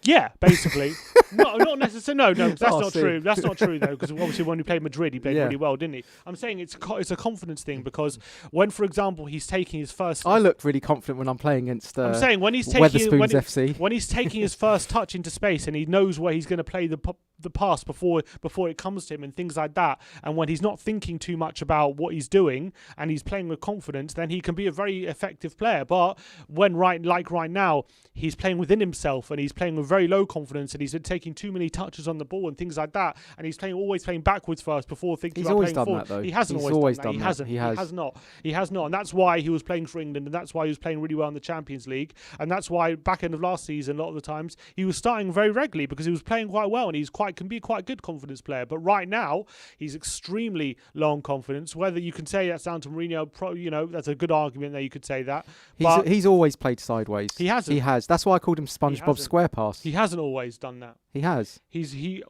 Speaker 1: Yeah, basically. Not necessarily. No, that's not true. That's not true though, because obviously when he played Madrid, he played really well, didn't he? I'm saying it's a confidence thing because when, for example, he's taking his first.
Speaker 2: I look really confident when I'm playing against.
Speaker 1: I'm saying when he's taking
Speaker 2: Wetherspoons FC.
Speaker 1: When he's taking his first touch into space and he knows where he's going to play the the pass before it comes to him and things like that. And when he's not thinking too much about what he's doing and he's playing with confidence, then he can be a very effective player. But when right now, he's playing within himself and he's playing with very low confidence and he's been taking too many touches on the ball and things like that. And he's always playing backwards first before thinking about playing forward.
Speaker 2: That, though.
Speaker 1: He hasn't always done that. He has not. And that's why he was playing for England, and that's why he was playing really well in the Champions League. And that's why back end of last season, a lot of the times he was starting very regularly because he was playing quite well and can be quite a good confidence player. But right now he's extremely low on confidence. Whether you can say that's down to Mourinho, that's a good argument there. You could say that.
Speaker 2: He's always played sideways.
Speaker 1: He hasn't.
Speaker 2: He has. That's why I called him SpongeBob SquarePants.
Speaker 1: He hasn't always done that.
Speaker 2: He has.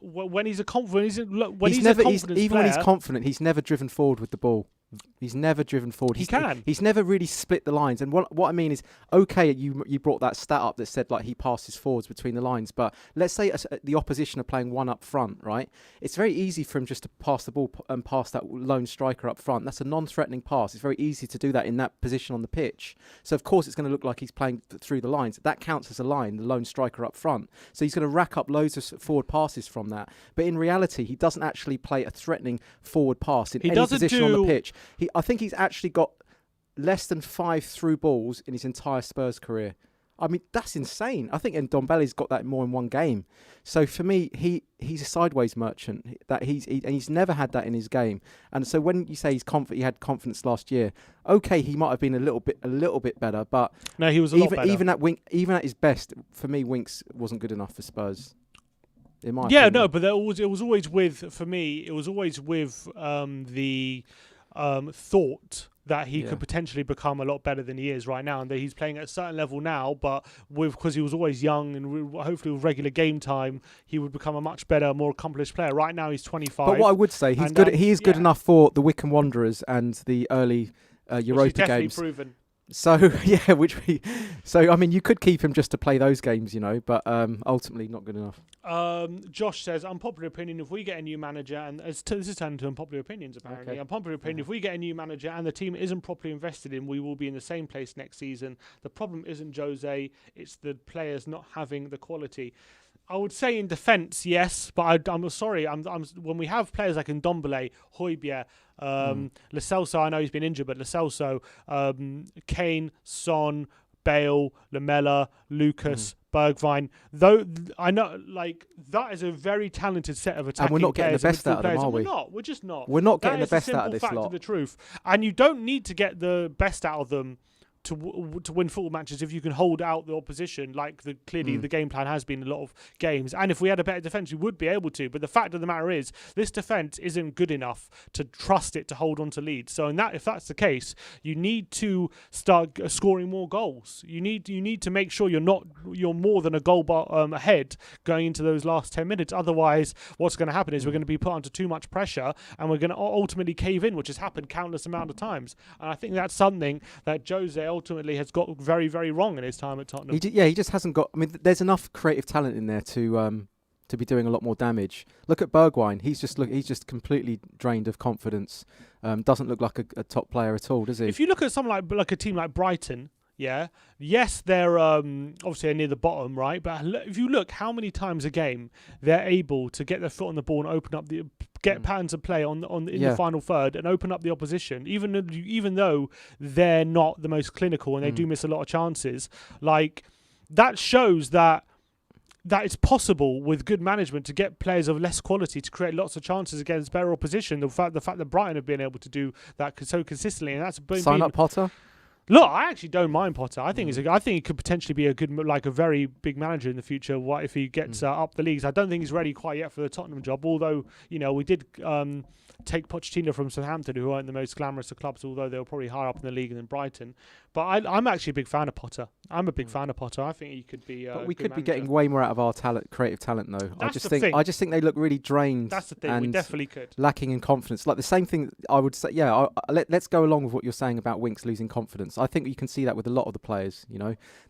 Speaker 1: When he's confident,
Speaker 2: even when he's confident, he's never driven forward with the ball. He's never driven forward. He's never really split the lines. And what I mean is, okay, you brought that stat up that said like he passes forwards between the lines. But let's say the opposition are playing one up front, right? It's very easy for him just to pass the ball and pass that lone striker up front. That's a non-threatening pass. It's very easy to do that in that position on the pitch. So of course it's going to look like he's playing through the lines. That counts as a line, the lone striker up front. So he's going to rack up loads of forward passes from that. But in reality, he doesn't actually play a threatening forward pass in any position on the pitch. I think he's actually got less than 5 through balls in his entire Spurs career. I mean, that's insane. I think Ndombele's got that more in one game. So for me, he's a sideways merchant. That he's never had that in his game. And so when you say he had confidence last year, okay, he might have been a little bit better, but
Speaker 1: no, he was a lot better.
Speaker 2: Even at his best, for me, Winks wasn't good enough for Spurs. But
Speaker 1: it was always with the thought that he could potentially become a lot better than he is right now, and that he's playing at a certain level now, but because he was always young and hopefully with regular game time, he would become a much better, more accomplished player. Right now he's 25.
Speaker 2: But what I would say, he's good. He is good enough for the Wycombe Wanderers and the early Europa games.
Speaker 1: Proven.
Speaker 2: So I mean, you could keep him just to play those games, but ultimately not good enough.
Speaker 1: Josh says, unpopular opinion, if we get a new manager, and this is turned into unpopular opinions apparently. Okay. Unpopular opinion, if we get a new manager and the team isn't properly invested in, we will be in the same place next season. The problem isn't Jose, it's the players not having the quality. I would say in defence, yes, but I'm sorry. I'm when we have players like Ndombele, Højbjerg, Lo Celso, I know he's been injured, but Lo Celso, Kane, Son, Bale, Lamela, Lucas, Bergwijn. Though I know, that is a very talented set of attacking players.
Speaker 2: And we're not getting the best out of them, are we?
Speaker 1: We're not. We're just not.
Speaker 2: We're not getting the best out of this lot. That is the simple fact
Speaker 1: of the truth. And you don't need to get the best out of them to win football matches if you can hold out the opposition, like clearly the game plan has been in a lot of games. And if we had a better defence, we would be able to. But the fact of the matter is, this defence isn't good enough to trust it to hold on to leads. So if that's the case, you need to start scoring more goals. You need to make sure you're more than a goal ahead going into those last 10 minutes. Otherwise, what's going to happen is we're going to be put under too much pressure and we're going to ultimately cave in, which has happened countless amount of times. And I think that's something that Jose ultimately has got very, very wrong in his time at Tottenham.
Speaker 2: He just hasn't got. I mean, there's enough creative talent in there to be doing a lot more damage. Look at Bergwijn. He's just completely drained of confidence. Doesn't look like a top player at all, does he?
Speaker 1: If you look at someone like a team like Brighton, yes, they're obviously near the bottom, right? But if you look how many times a game they're able to get their foot on the ball and open up get patterns of play in the final third and open up the opposition, even though they're not the most clinical and they do miss a lot of chances, that shows that it's possible with good management to get players of less quality to create lots of chances against better opposition. The fact that Brighton have been able to do that so consistently, and that's been
Speaker 2: sign up Potter.
Speaker 1: Look, I actually don't mind Potter. I think he could potentially be a very big manager in the future. What if he gets up the leagues? I don't think he's ready quite yet for the Tottenham job. Although we did take Pochettino from Southampton, who aren't the most glamorous of clubs, although they were probably higher up in the league than Brighton. But I'm actually a big fan of Potter. I'm a big fan of Potter. I think he could be.
Speaker 2: But we could be getting way more out of our creative talent, though. I just think they look really drained.
Speaker 1: That's the thing. We definitely could.
Speaker 2: Lacking in confidence. Like the same thing, I would say. Yeah, let's go along with what you're saying about Winks losing confidence. I think you can see that with a lot of the players.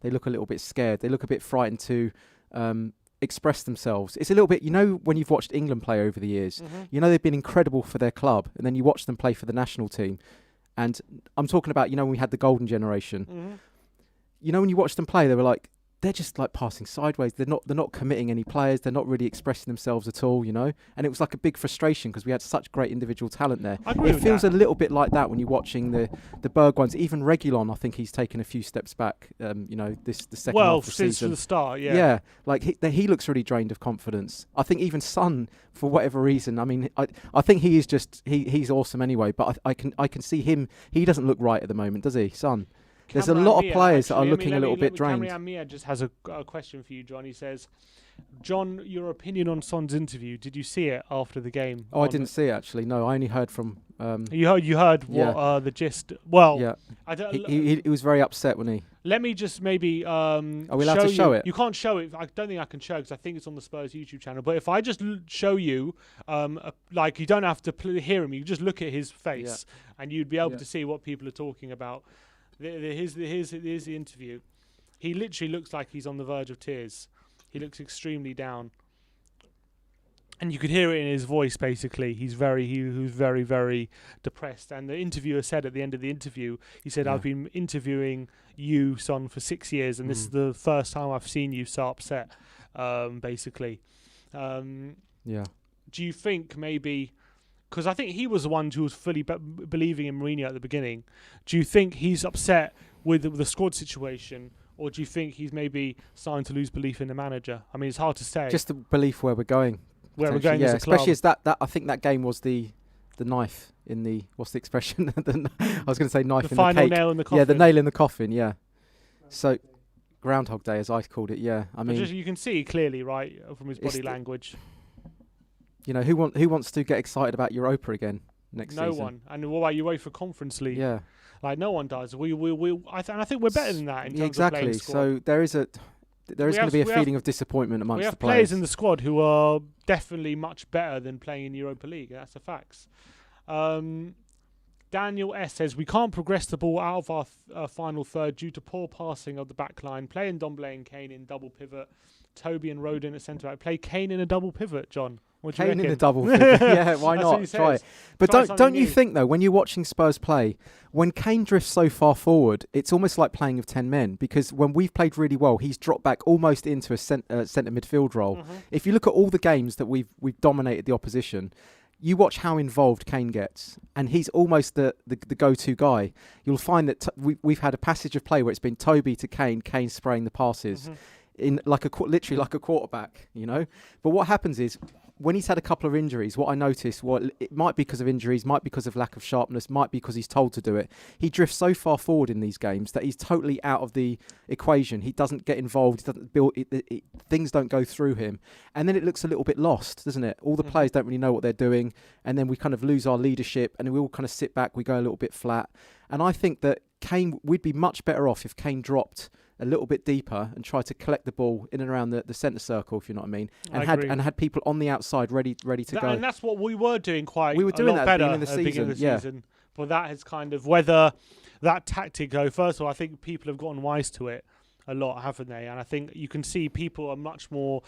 Speaker 2: They look a little bit scared. They look a bit frightened to express themselves. It's a little bit, when you've watched England play over the years, they've been incredible for their club, and then you watch them play for the national team. And I'm talking about, when we had the golden generation. When you watch them play, they were like, they're just like passing sideways. They're not committing any players. They're not really expressing themselves at all, you know. And it was like a big frustration because we had such great individual talent there. It feels a little bit like that when you're watching the Berg ones. Even Reguilon, I think he's taken a few steps back. You know, the second half of the season.
Speaker 1: Since the start, yeah.
Speaker 2: Yeah, like he looks really drained of confidence. I think even Son, for whatever reason, I mean, I think he is just he's awesome anyway. But I can see him. He doesn't look right at the moment, does he, Son? There's a lot of players that are looking a little bit drained.
Speaker 1: Cameron Mia just has a question for you, John. He says, John, your opinion on Son's interview, did you see it after the game?
Speaker 2: Oh, I didn't see it, actually. No, I only heard from...
Speaker 1: You heard what the gist... Well,
Speaker 2: yeah. He was very upset when he...
Speaker 1: Let me just maybe
Speaker 2: are we allowed to show it?
Speaker 1: You can't show it. I don't think I can show because I think it's on the Spurs YouTube channel. But if I just show you, like you don't have to hear him. You just look at his face and you'd be able to see what people are talking about. Here's the interview. He literally looks like he's on the verge of tears. He looks extremely down, and you could hear it in his voice. Basically, he was very, very depressed. And the interviewer said at the end of the interview, he said, "I've been interviewing you, Son, for 6 years, and this is the first time I've seen you so upset." Basically, do you think maybe? Because I think he was the one who was fully believing in Mourinho at the beginning. Do you think he's upset with the squad situation, or do you think he's maybe starting to lose belief in the manager? I mean, it's hard to say.
Speaker 2: Just the belief where we're going.
Speaker 1: Where we're going,
Speaker 2: yeah.
Speaker 1: As a
Speaker 2: Especially
Speaker 1: club.
Speaker 2: as that I think that game was the knife in the what's the expression? I was going to say knife
Speaker 1: the
Speaker 2: in the cake.
Speaker 1: final nail in the coffin.
Speaker 2: Yeah, the nail in the coffin. Yeah. So, Groundhog Day, as I called it. Yeah, I mean,
Speaker 1: you can see clearly, right, from his body language.
Speaker 2: You know, who wants to get excited about Europa again next season?
Speaker 1: No one. And what about UEFA Conference League?
Speaker 2: Yeah.
Speaker 1: Like, no one does. I think we're better than that in terms of playing squad.
Speaker 2: So there is going to be a feeling of disappointment amongst the players.
Speaker 1: We have players in the squad who are definitely much better than playing in Europa League. That's the facts. Daniel S says, we can't progress the ball out of our final third due to poor passing of the back line. Playing Ndombele and Kane in double pivot. Toby and Rodin at centre back. Play Kane in a double pivot, John.
Speaker 2: Kane in a double pivot. Yeah, why not? Try it. But don't you think, though, when you're watching Spurs play, when Kane drifts so far forward, it's almost like playing with 10 men, because when we've played really well, he's dropped back almost into a centre midfield role. Mm-hmm. If you look at all the games that we've dominated the opposition, you watch how involved Kane gets, and he's almost the go-to guy. You'll find that we've had a passage of play where it's been Toby to Kane, Kane spraying the passes. Mm-hmm. In literally like a quarterback, you know. But what happens is, when he's had a couple of injuries, what I noticed, it might be because of injuries, might be because of lack of sharpness, might be because he's told to do it. He drifts so far forward in these games that he's totally out of the equation. He doesn't get involved. He doesn't build. Things don't go through him, and then it looks a little bit lost, doesn't it? All the players don't really know what they're doing, and then we kind of lose our leadership, and we all kind of sit back. We go a little bit flat, and I think that we'd be much better off if Kane dropped a little bit deeper and try to collect the ball in and around the centre circle, if you know what I mean, and had people on the outside ready to go.
Speaker 1: And that's what we were doing
Speaker 2: a lot better at the beginning of the
Speaker 1: season. But that has kind of, whether that tactic, though, first of all, I think people have gotten wise to it a lot, haven't they? And I think you can see people are much more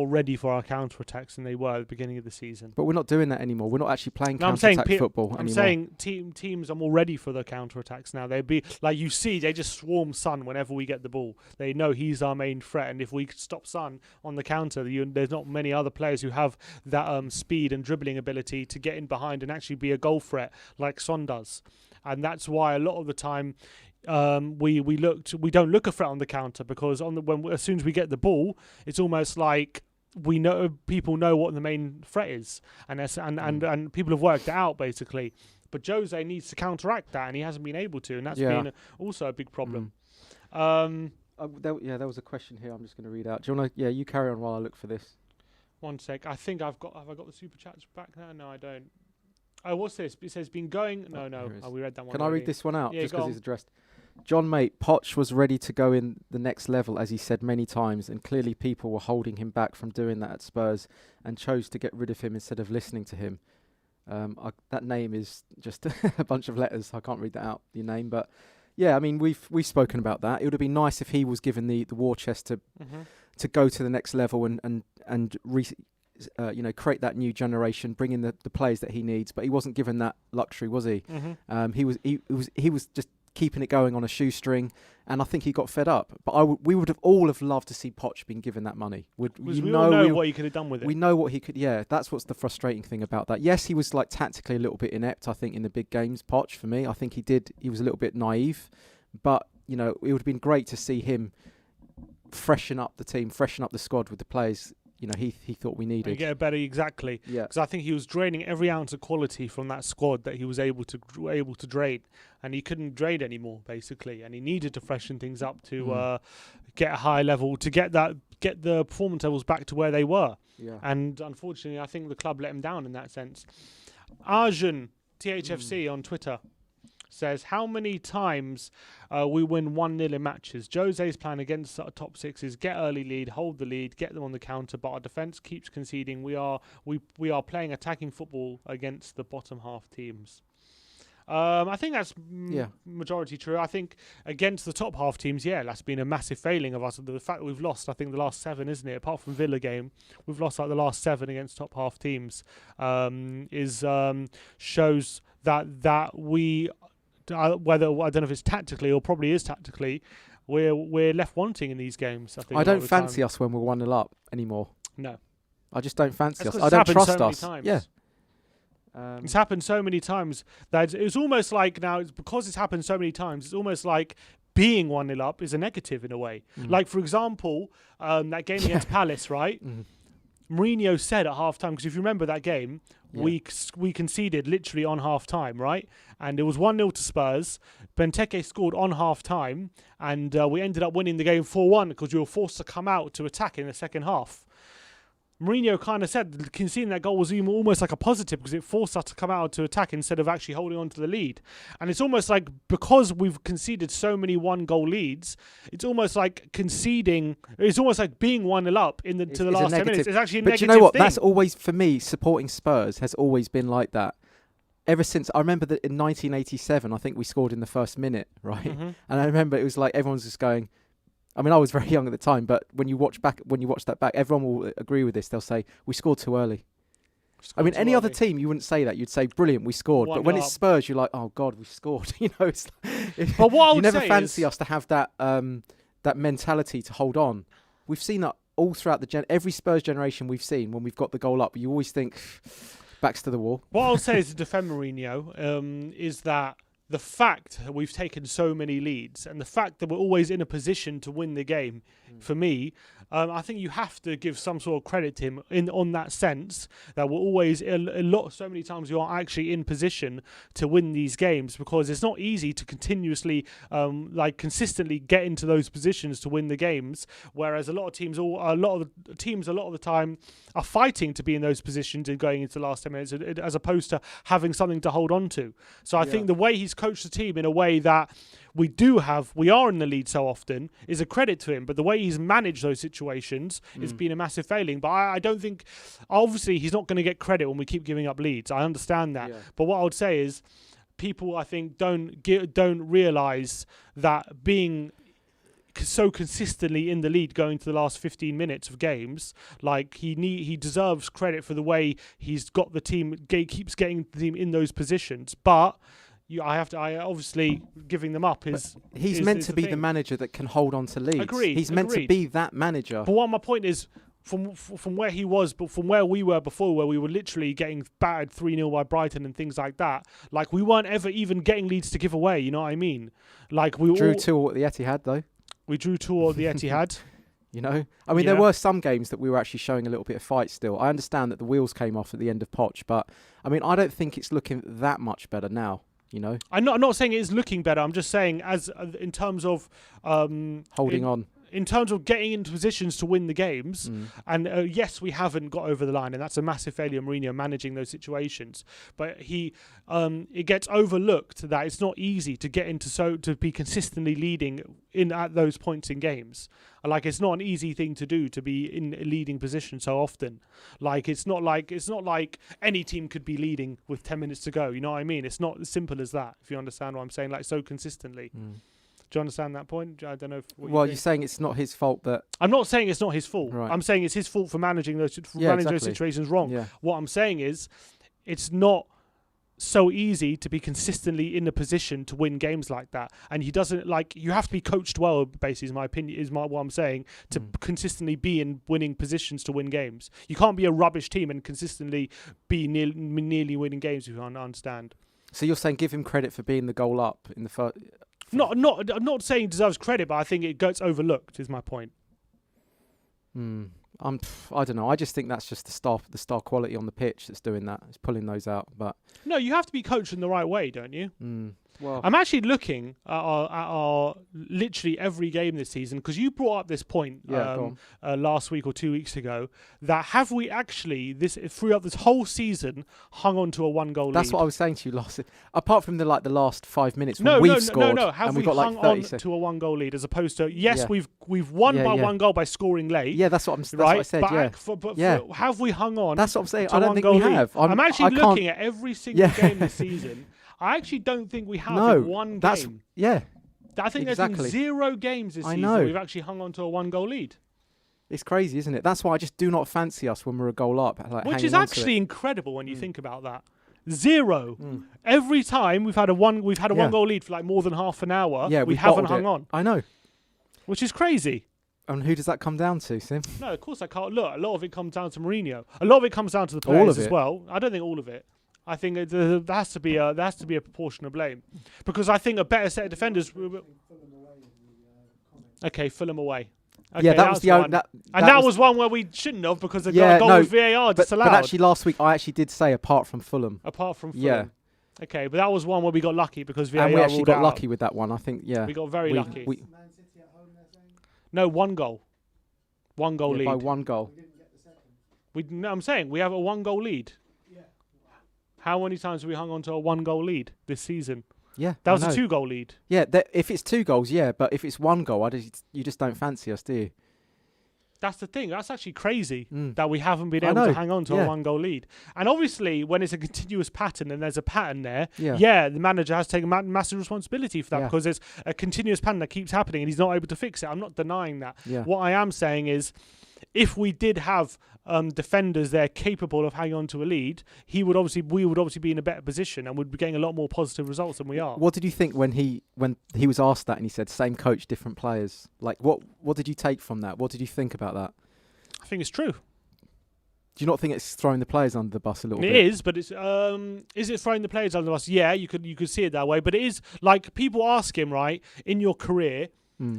Speaker 1: ready for our counter-attacks than they were at the beginning of the season.
Speaker 2: But we're not doing that anymore. We're not actually playing counter-attack football anymore.
Speaker 1: I'm saying teams are more ready for the counter-attacks now. They'd be like, you see, they just swarm Son whenever we get the ball. They know he's our main threat, and if we stop Son on the counter, there's not many other players who have that speed and dribbling ability to get in behind and actually be a goal threat like Son does. And that's why a lot of the time we don't look a threat on the counter, because as soon as we get the ball, it's almost like people know what the main threat is, and people have worked it out basically. But Jose needs to counteract that, and he hasn't been able to, and that's been also a big problem.
Speaker 2: There was a question here. I'm just going to read out. Do you want to? Yeah, you carry on while I look for this.
Speaker 1: One sec. I think have I got the super chats back now? No, I don't. Oh, what's this? It says been going. No. We read that one.
Speaker 2: Can
Speaker 1: already.
Speaker 2: I read this one out?
Speaker 1: Yeah,
Speaker 2: just because it's addressed. John Mate, Poch was ready to go in the next level, as he said many times, and clearly people were holding him back from doing that at Spurs and chose to get rid of him instead of listening to him. That name is just a bunch of letters. I can't read that out, your name. But yeah, I mean, we've spoken about that. It would have been nice if he was given the war chest to go to the next level and create that new generation, bring in the players that he needs. But he wasn't given that luxury, was he? Mm-hmm. He was just keeping it going on a shoestring. And I think he got fed up. But we would have all have loved to see Poch being given that money.
Speaker 1: We all know what he could have done with it.
Speaker 2: We know what he could. Yeah, that's what's the frustrating thing about that. Yes, he was like tactically a little bit inept. I think in the big games, Poch for me, I think he was a little bit naive. But you know, it would have been great to see him freshen up the team, freshen up the squad with the players. You know, he thought we needed.
Speaker 1: And get a better, exactly.
Speaker 2: Yeah.
Speaker 1: Because I think he was draining every ounce of quality from that squad that he was able to drain, and he couldn't drain anymore basically, and he needed to freshen things up to get a high level, to get the performance levels back to where they were.
Speaker 2: Yeah.
Speaker 1: And unfortunately, I think the club let him down in that sense. Arjun THFC on Twitter says, how many times we win 1-0 in matches? Jose's plan against top six is get early lead, hold the lead, get them on the counter, but our defence keeps conceding. We are playing attacking football against the bottom half teams. I think that's majority true. I think against the top half teams, that's been a massive failing of us. The fact that we've lost, I think, the last 7, isn't it? Apart from Villa game, we've lost like the last 7 against top half teams. Shows that we. Whether I don't know if it's tactically or probably is tactically, we're left wanting in these games. I think
Speaker 2: I don't fancy us when we're 1-0 up anymore.
Speaker 1: No,
Speaker 2: I just don't fancy us. I don't trust us. Yeah,
Speaker 1: it's happened so many times that it's almost like now it's because it's happened so many times. It's almost like being 1-0 up is a negative in a way. Like for example, that game against Palace, right? Mourinho said at half time, because if you remember that game, we conceded literally on half time, right? And it was 1-0 to Spurs. Benteke scored on half time, and we ended up winning the game 4-1 because we were forced to come out to attack in the second half. Mourinho kind of said conceding that goal was almost like a positive because it forced us to come out to attack instead of actually holding on to the lead. And it's almost like because we've conceded so many 1-goal leads, it's almost like conceding. It's almost like being 1-0 up to the last 10 minutes. It's actually a negative thing.
Speaker 2: But you know what? That's always, for me, supporting Spurs has always been like that. Ever since, I remember that in 1987, I think we scored in the first minute, right? And I remember it was like everyone's just going. I mean, I was very young at the time, but when you watch that back, everyone will agree with this. They'll say we scored too early. I mean, any other team, you wouldn't say that. You'd say, brilliant, we scored. But when it's Spurs, you're like, oh God, we scored. You know, it's
Speaker 1: but what I would
Speaker 2: you never
Speaker 1: say
Speaker 2: fancy us to have that that mentality to hold on. We've seen that all throughout every Spurs generation we've seen. When we've got the goal up, you always think backs to the wall.
Speaker 1: What I'll say is to defend Mourinho is that the fact that we've taken so many leads and the fact that we're always in a position to win the game, for me, I think you have to give some sort of credit to him on that sense that we're always so many times you are actually in position to win these games, because it's not easy to continuously consistently get into those positions to win the games, whereas a lot of the time are fighting to be in those positions and going into the last 10 minutes as opposed to having something to hold on to. So I think the way he's coached the team in a way that we are in the lead so often is a credit to him, but the way he's managed those situations has been a massive failing. But I don't think, obviously he's not going to get credit when we keep giving up leads. I understand that. But what I would say is people, I think, don't realise that being so consistently in the lead going to the last 15 minutes of games, like he deserves credit for the way he's got the team, keeps getting the team in those positions. But I obviously giving them up is.
Speaker 2: But he's meant to be the manager that can hold on to leads.
Speaker 1: Agreed.
Speaker 2: He's meant to be that manager.
Speaker 1: But what my point is, from where he was, but from where we were before, where we were literally getting battered 3-0 by Brighton and things like that, like we weren't ever even getting leads to give away. You know what I mean? Like we
Speaker 2: drew 2 at the Etihad though.
Speaker 1: We drew 2 at the Etihad.
Speaker 2: You know, I mean, there were some games that we were actually showing a little bit of fight still. I understand that the wheels came off at the end of Poch, but I mean, I don't think it's looking that much better now. You know, I'm
Speaker 1: not saying it is looking better. I'm just saying in terms of
Speaker 2: holding on.
Speaker 1: In terms of getting into positions to win the games, and yes, we haven't got over the line, and that's a massive failure, Mourinho, managing those situations. But it gets overlooked that it's not easy to get into to be consistently leading at those points in games. Like it's not an easy thing to do, to be in a leading position so often. Like it's not like any team could be leading with 10 minutes to go. You know what I mean? It's not as simple as that. If you understand what I'm saying, like so consistently. Do you understand that point? I don't know.
Speaker 2: You're saying it's not his fault that.
Speaker 1: I'm not saying it's not his fault.
Speaker 2: Right.
Speaker 1: I'm saying it's his fault for managing those those situations wrong.
Speaker 2: Yeah.
Speaker 1: What I'm saying is, it's not so easy to be consistently in a position to win games like that, and he doesn't you have to be coached well. Basically, is my opinion, what I'm saying, to consistently be in winning positions to win games. You can't be a rubbish team and consistently be nearly winning games. If you understand. So
Speaker 2: you're saying give him credit for being the goal up in the first?
Speaker 1: I'm not saying he deserves credit, but I think it gets overlooked. Is my point.
Speaker 2: I don't know. I just think that's just the star quality on the pitch that's doing that. It's pulling those out. But
Speaker 1: no, you have to be coached in the right way, don't you?
Speaker 2: Well,
Speaker 1: I'm actually looking at our literally every game this season, because you brought up this point last week or 2 weeks ago, that have we actually throughout this whole season hung on to a 1-goal lead?
Speaker 2: That's what I was saying to you last. Apart from the last 5 minutes when we've scored,
Speaker 1: have we hung on to a 1-goal lead as opposed to we've won by 1 goal by scoring late?
Speaker 2: Yeah, that's what I'm. That's what I said.
Speaker 1: But have we hung on?
Speaker 2: That's what I'm saying. I don't think we have.
Speaker 1: I'm actually looking at every single game this season. I actually don't think we have in one game. I think there's been 0 games this season where we've actually hung on to a 1-goal lead.
Speaker 2: It's crazy, isn't it? That's why I just do not fancy us when we're a goal up.
Speaker 1: Which is actually incredible when you think about that. 0. Every time we've had a 1-goal lead for more than half an hour, we haven't hung on.
Speaker 2: I know.
Speaker 1: Which is crazy.
Speaker 2: And who does that come down to, Sim?
Speaker 1: No, of course I can't. Look, a lot of it comes down to Mourinho. A lot of it comes down to the players as well. I don't think all of it. I think there has to be a proportion of blame, because I think a better set of defenders. Okay, Fulham away. Okay,
Speaker 2: that was the
Speaker 1: one. That was one where we shouldn't have, because the goal with VAR disallowed.
Speaker 2: But actually, last week I actually did say apart from Fulham.
Speaker 1: Yeah. Okay, but that was one where we got lucky because VAR
Speaker 2: and we actually got lucky
Speaker 1: out.
Speaker 2: with that one. I think we
Speaker 1: got very lucky. No, 1 goal. 1-goal lead.
Speaker 2: By 1 goal.
Speaker 1: I'm saying we have a 1-goal lead. How many times have we hung on to a 1-goal lead this season?
Speaker 2: Yeah,
Speaker 1: that was a 2-goal lead.
Speaker 2: Yeah, if it's 2 goals, but if it's 1 goal, you just don't fancy us, do you?
Speaker 1: That's the thing. That's actually crazy that we haven't been able to hang on to a 1-goal lead. And obviously, when it's a continuous pattern and there's a pattern there, the manager has taken massive responsibility for that, because there's a continuous pattern that keeps happening and he's not able to fix it. I'm not denying that.
Speaker 2: Yeah.
Speaker 1: What I am saying is, if we did have defenders there capable of hanging on to a lead, we would obviously be in a better position and would be getting a lot more positive results than we are.
Speaker 2: What did you think when he was asked that and he said same coach, different players? What did you take from that? What did you think about that?
Speaker 1: I think it's true.
Speaker 2: Do you not think it's throwing the players under the bus a little bit?
Speaker 1: It is, but it's is it throwing the players under the bus? Yeah, you could see it that way, but it is people ask him, right, in your career,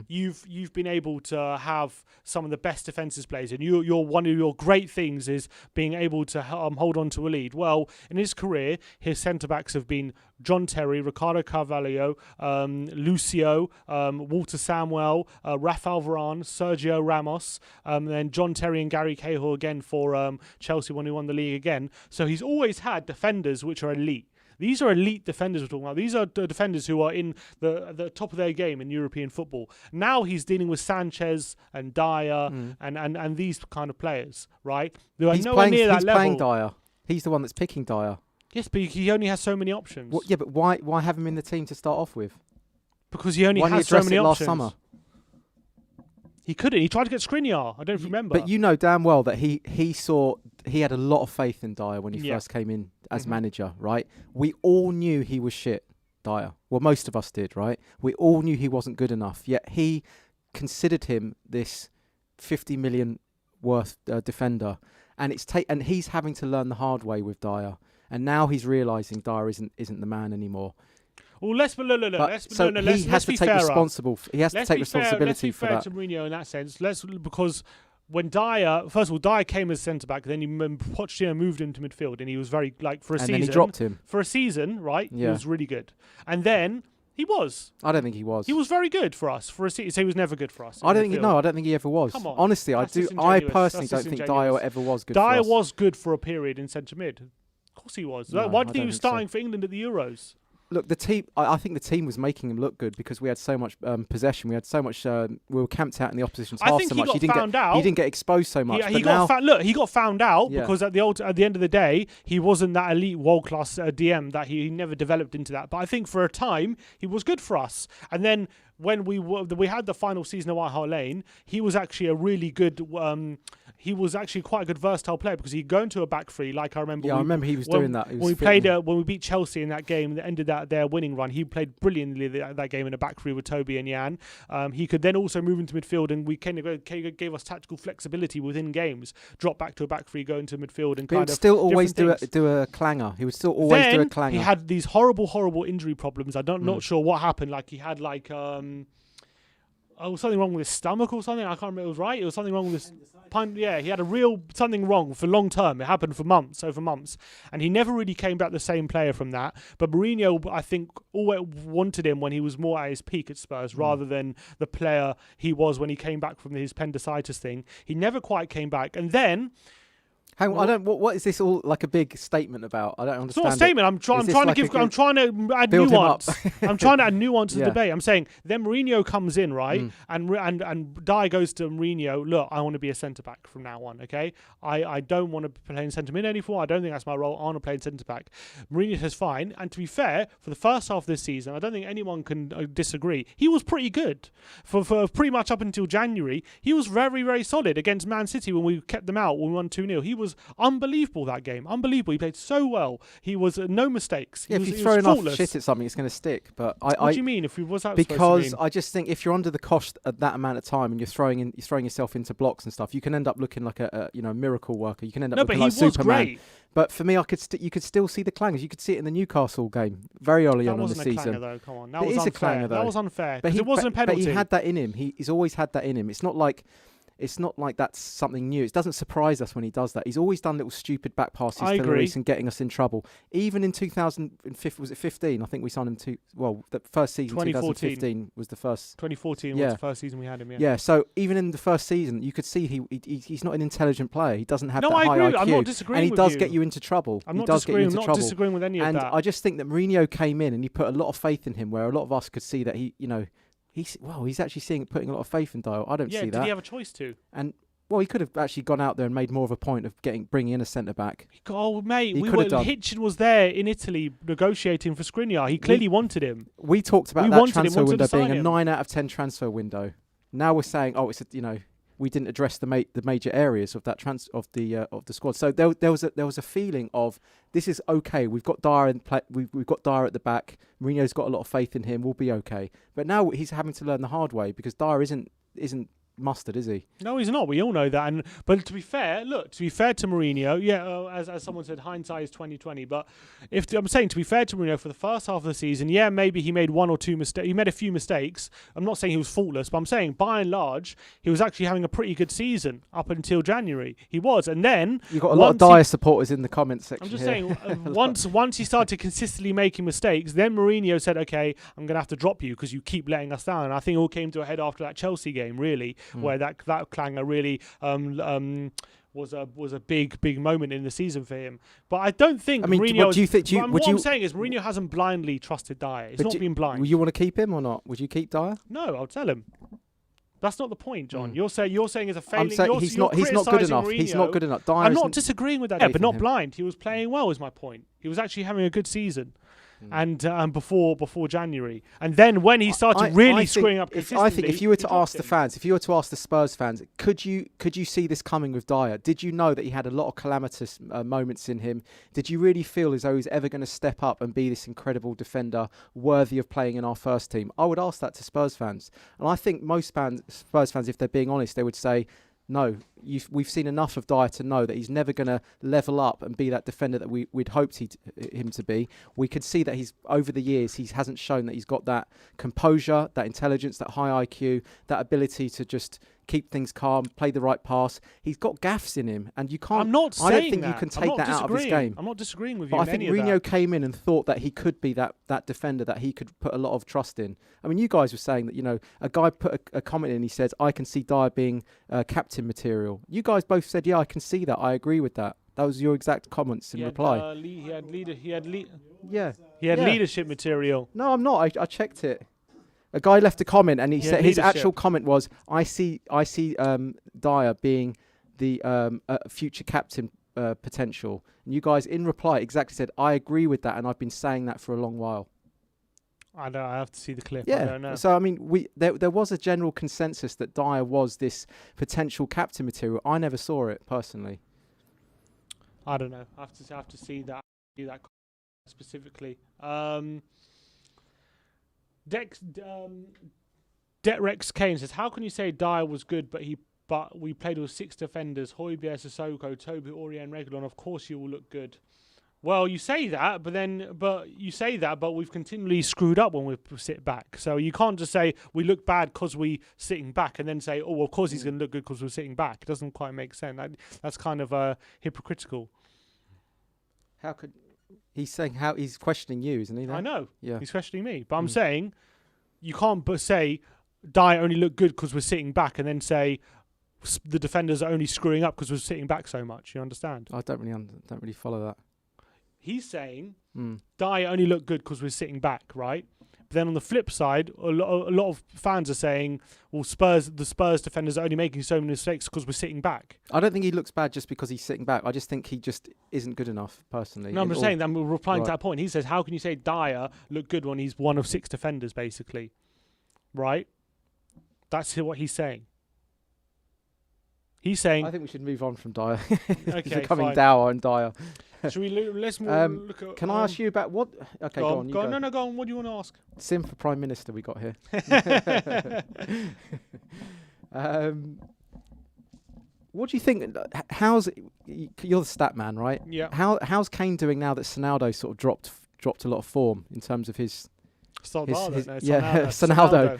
Speaker 1: you've been able to have some of the best defensive players, and one of your great things is being able to hold on to a lead. Well, in his career, his centre backs have been John Terry, Ricardo Carvalho, Lucio, Walter Samuel, Rafael Varane, Sergio Ramos, and then John Terry and Gary Cahill again for Chelsea when he won the league again. So he's always had defenders which are elite. These are elite defenders we're talking about. These are the defenders who are in the top of their game in European football. Now he's dealing with Sanchez and Dyer and these kind of players, right? They are nowhere near that level.
Speaker 2: He's playing Dyer. He's the one that's picking Dyer.
Speaker 1: Yes, but he only has so many options.
Speaker 2: Well, yeah, but why have him in the team to start off with?
Speaker 1: Because he only has so many options.
Speaker 2: Last summer?
Speaker 1: He couldn't. He tried to get Skriniar. I don't remember.
Speaker 2: But you know damn well that he had a lot of faith in Dyer when he first came in as manager, right? We all knew he was shit, Dyer. Well, most of us did, right? We all knew he wasn't good enough. Yet he considered him this 50 million worth defender, and he's having to learn the hard way with Dyer. And now he's realising Dyer isn't the man anymore.
Speaker 1: Well, let's be fair.
Speaker 2: He has to take responsibility for that. Let's be fair
Speaker 1: to Mourinho in that sense. Because when Dyer came as centre back, then Pochettino moved him to midfield, and he was very for a season.
Speaker 2: And then he dropped him
Speaker 1: for a season, right? Yeah. He was really good, and then he was.
Speaker 2: I don't think he was.
Speaker 1: He was very good for us for a season. So he was never good for us.
Speaker 2: I don't think he ever was.
Speaker 1: Come on,
Speaker 2: honestly, I personally don't think Dyer ever was good.
Speaker 1: Dyer was good for a period in centre mid. Of course he was.
Speaker 2: No,
Speaker 1: why do you think he was starting for England at the Euros?
Speaker 2: Look, the team. I think the team was making him look good because we had so much possession. We had so much. We were camped out in the opposition's half so much. He didn't get exposed so much.
Speaker 1: He got found out because at the end of the day, he wasn't that elite world class DM that he never developed into that. But I think for a time he was good for us. And then when we had the final season of White Hart Lane, he was actually a really good. he was actually quite a good versatile player because he'd go into a back three, like I remember.
Speaker 2: Yeah, I remember he was doing that.
Speaker 1: When we beat Chelsea in that game that ended their winning run, he played brilliantly that game in a back three with Toby and Jan. He could then also move into midfield, and we gave us tactical flexibility within games. Drop back to a back three, go into midfield, and kind of
Speaker 2: still always do a clanger. He would still always do a clanger.
Speaker 1: He had these horrible injury problems. Not sure what happened. Like he had something wrong with his stomach or something. I can't remember. It was right. It was something wrong with his pint. Yeah, he had a real something wrong for long term. It happened for over months, and he never really came back the same player from that. But Mourinho, I think, always wanted him when he was more at his peak at Spurs, rather than the player he was when he came back from his appendicitis thing. He never quite came back, and then.
Speaker 2: Hang on, what is this all like a big statement about? I don't understand.
Speaker 1: It's not a statement. I'm trying to add nuance. I'm trying to add nuance to the debate. I'm saying then Mourinho comes in, right? And Dyer goes to Mourinho, look, I want to be a centre back from now on, okay? I don't want to play in centre mid anymore. I don't think that's my role. I want to play in centre back. Mourinho says fine. And to be fair, for the first half of this season, I don't think anyone can disagree. He was pretty good for pretty much up until January. He was very, very solid against Man City when we kept them out when we won 2-0. He was unbelievable that game. Unbelievable. He played so well. He was no mistakes.
Speaker 2: If you throw enough shit at something, it's going to stick. But
Speaker 1: what do you mean?
Speaker 2: Because I just think if you're under the cost at that amount of time and you're throwing yourself into blocks and stuff, you can end up looking like a miracle worker. You can end up looking like Superman.
Speaker 1: Great.
Speaker 2: But for me, you could still see the clangers. You could see it in the Newcastle game very early on in the season.
Speaker 1: That wasn't a clanger, though. Come on, that was unfair. A clanger, though. That was unfair. But it wasn't a penalty.
Speaker 2: But he had that in him. He's always had that in him. It's not like that's something new. It doesn't surprise us when he does that. He's always done little stupid back passes to Lloris and getting us in trouble. Even in 2015, was it 15? I think we signed him the first season, 2015 was the first.
Speaker 1: 2014 was the first season we had him,
Speaker 2: Yeah, so even in the first season, you could see he's not an intelligent player. He doesn't have that high IQ.
Speaker 1: I'm not disagreeing with you.
Speaker 2: And he does get you into trouble.
Speaker 1: I'm not disagreeing with any of that.
Speaker 2: And I just think that Mourinho came in and he put a lot of faith in him, where a lot of us could see that he's actually putting a lot of faith in Dyer. I don't see that.
Speaker 1: Did he have a choice to?
Speaker 2: And he could have actually gone out there and made more of a point of bringing in a centre back.
Speaker 1: Oh, mate, Hitchin was there in Italy negotiating for Skriniar. He clearly wanted him.
Speaker 2: We talked about that transfer window being a 9 out of 10 transfer window. Now we're saying, we didn't address the major areas of that of the squad. So there was a feeling of this is okay. We've got Dyer we've got Dyer at the back. Mourinho's got a lot of faith in him. We'll be okay. But now he's having to learn the hard way because Dyer isn't mustard, is he?
Speaker 1: No, he's not. We all know that. But to be fair to Mourinho, as someone said, hindsight is 20/20. But I'm saying to be fair to Mourinho for the first half of the season, maybe he made one or two mistakes. He made a few mistakes. I'm not saying he was faultless, but I'm saying by and large he was actually having a pretty good season up until January. He was, and then
Speaker 2: you got a lot of Dyer supporters in the comments section.
Speaker 1: I'm just saying, once he started consistently making mistakes, then Mourinho said, "Okay, I'm going to have to drop you because you keep letting us down." And I think it all came to a head after that Chelsea game, really. Where that clanger really was a big moment in the season for him. But I don't think Mourinho. What I'm saying is Mourinho hasn't blindly trusted Dyer. It's not been blind.
Speaker 2: Will you want to keep him or not? Would you keep Dyer?
Speaker 1: No, I'll tell him. That's not the point, John. You're saying it's a failing.
Speaker 2: I'm saying he's not good enough.
Speaker 1: Mourinho.
Speaker 2: He's not good enough.
Speaker 1: I'm not disagreeing with that. Yeah, but not blind. He was playing well, is my point. He was actually having a good season. And before January, and then when he started screwing up consistently,
Speaker 2: I think if you were to ask the fans, if you were to ask the Spurs fans, could you see this coming with Dyer? Did you know that he had a lot of calamitous moments in him? Did you really feel as though he was ever going to step up and be this incredible defender worthy of playing in our first team? I would ask that to Spurs fans, and I think most Spurs fans, if they're being honest, they would say, no, we've seen enough of Dyer to know that he's never going to level up and be that defender that we'd hoped him to be. We could see that over the years he hasn't shown that he's got that composure, that intelligence, that high IQ, that ability to just keep things calm, play the right pass. He's got gaffes in him, and you can't.
Speaker 1: I'm not saying
Speaker 2: I don't think you can take that out of his game.
Speaker 1: I'm not disagreeing with
Speaker 2: you.
Speaker 1: But
Speaker 2: I think Mourinho came in and thought that he could be that defender that he could put a lot of trust in. I mean, you guys were saying that a guy put a comment in. He says, "I can see Dyer being captain material." You guys both said, "Yeah, I can see that. I agree with that." That was your exact comments in reply.
Speaker 1: He had
Speaker 2: Yeah.
Speaker 1: leadership material.
Speaker 2: No, I'm not. I checked it. A guy left a comment, and he said his actual comment was, "I see Dyer being the future captain potential." And you guys, in reply, exactly said, "I agree with that, and I've been saying that for a long while."
Speaker 1: I know. I have to see the clip.
Speaker 2: Yeah.
Speaker 1: I don't know.
Speaker 2: So I mean, there was a general consensus that Dyer was this potential captain material. I never saw it personally.
Speaker 1: I don't know. I have to see that specifically. Detrex Kane says, "How can you say Dyer was good, but we played with 6 defenders: Højbjerg, Sissoko, Toby, Aurier, and Reguilon. Of course, you will look good." Well, you say that, but we've continually screwed up when we sit back. So you can't just say we look bad because we sitting back, and then say, "Oh, well, of course he's going to look good because we're sitting back." It doesn't quite make sense. That's kind of hypocritical.
Speaker 2: How could he's saying how he's questioning you, isn't he? Then?
Speaker 1: I know.
Speaker 2: Yeah,
Speaker 1: he's questioning me, but I'm saying you can't but say Dyer only look good because we're sitting back, and then say the defenders are only screwing up because we're sitting back so much. You understand?
Speaker 2: I don't really follow that.
Speaker 1: He's saying Dyer only look good because we're sitting back, right? But then on the flip side, a lot of fans are saying, well, the Spurs defenders are only making so many mistakes because we're sitting back.
Speaker 2: I don't think he looks bad just because he's sitting back. I just think he just isn't good enough, personally.
Speaker 1: No, I'm just saying, I'm replying to that point. He says, how can you say Dyer look good when he's one of 6 defenders, basically? Right? That's what he's saying. He's saying...
Speaker 2: I think we should move on from Dyer.
Speaker 1: Okay,
Speaker 2: he's becoming dour and Dyer.
Speaker 1: Should we let's look at...
Speaker 2: Can I ask you about what... Okay, go on.
Speaker 1: Go on. No, go on. What do you want to ask?
Speaker 2: Sim for Prime Minister we got here. What do you think... You're the stat man, right?
Speaker 1: Yeah.
Speaker 2: How's Kane doing now that Sonaldo sort of dropped a lot of form in terms of his... Sonaldo.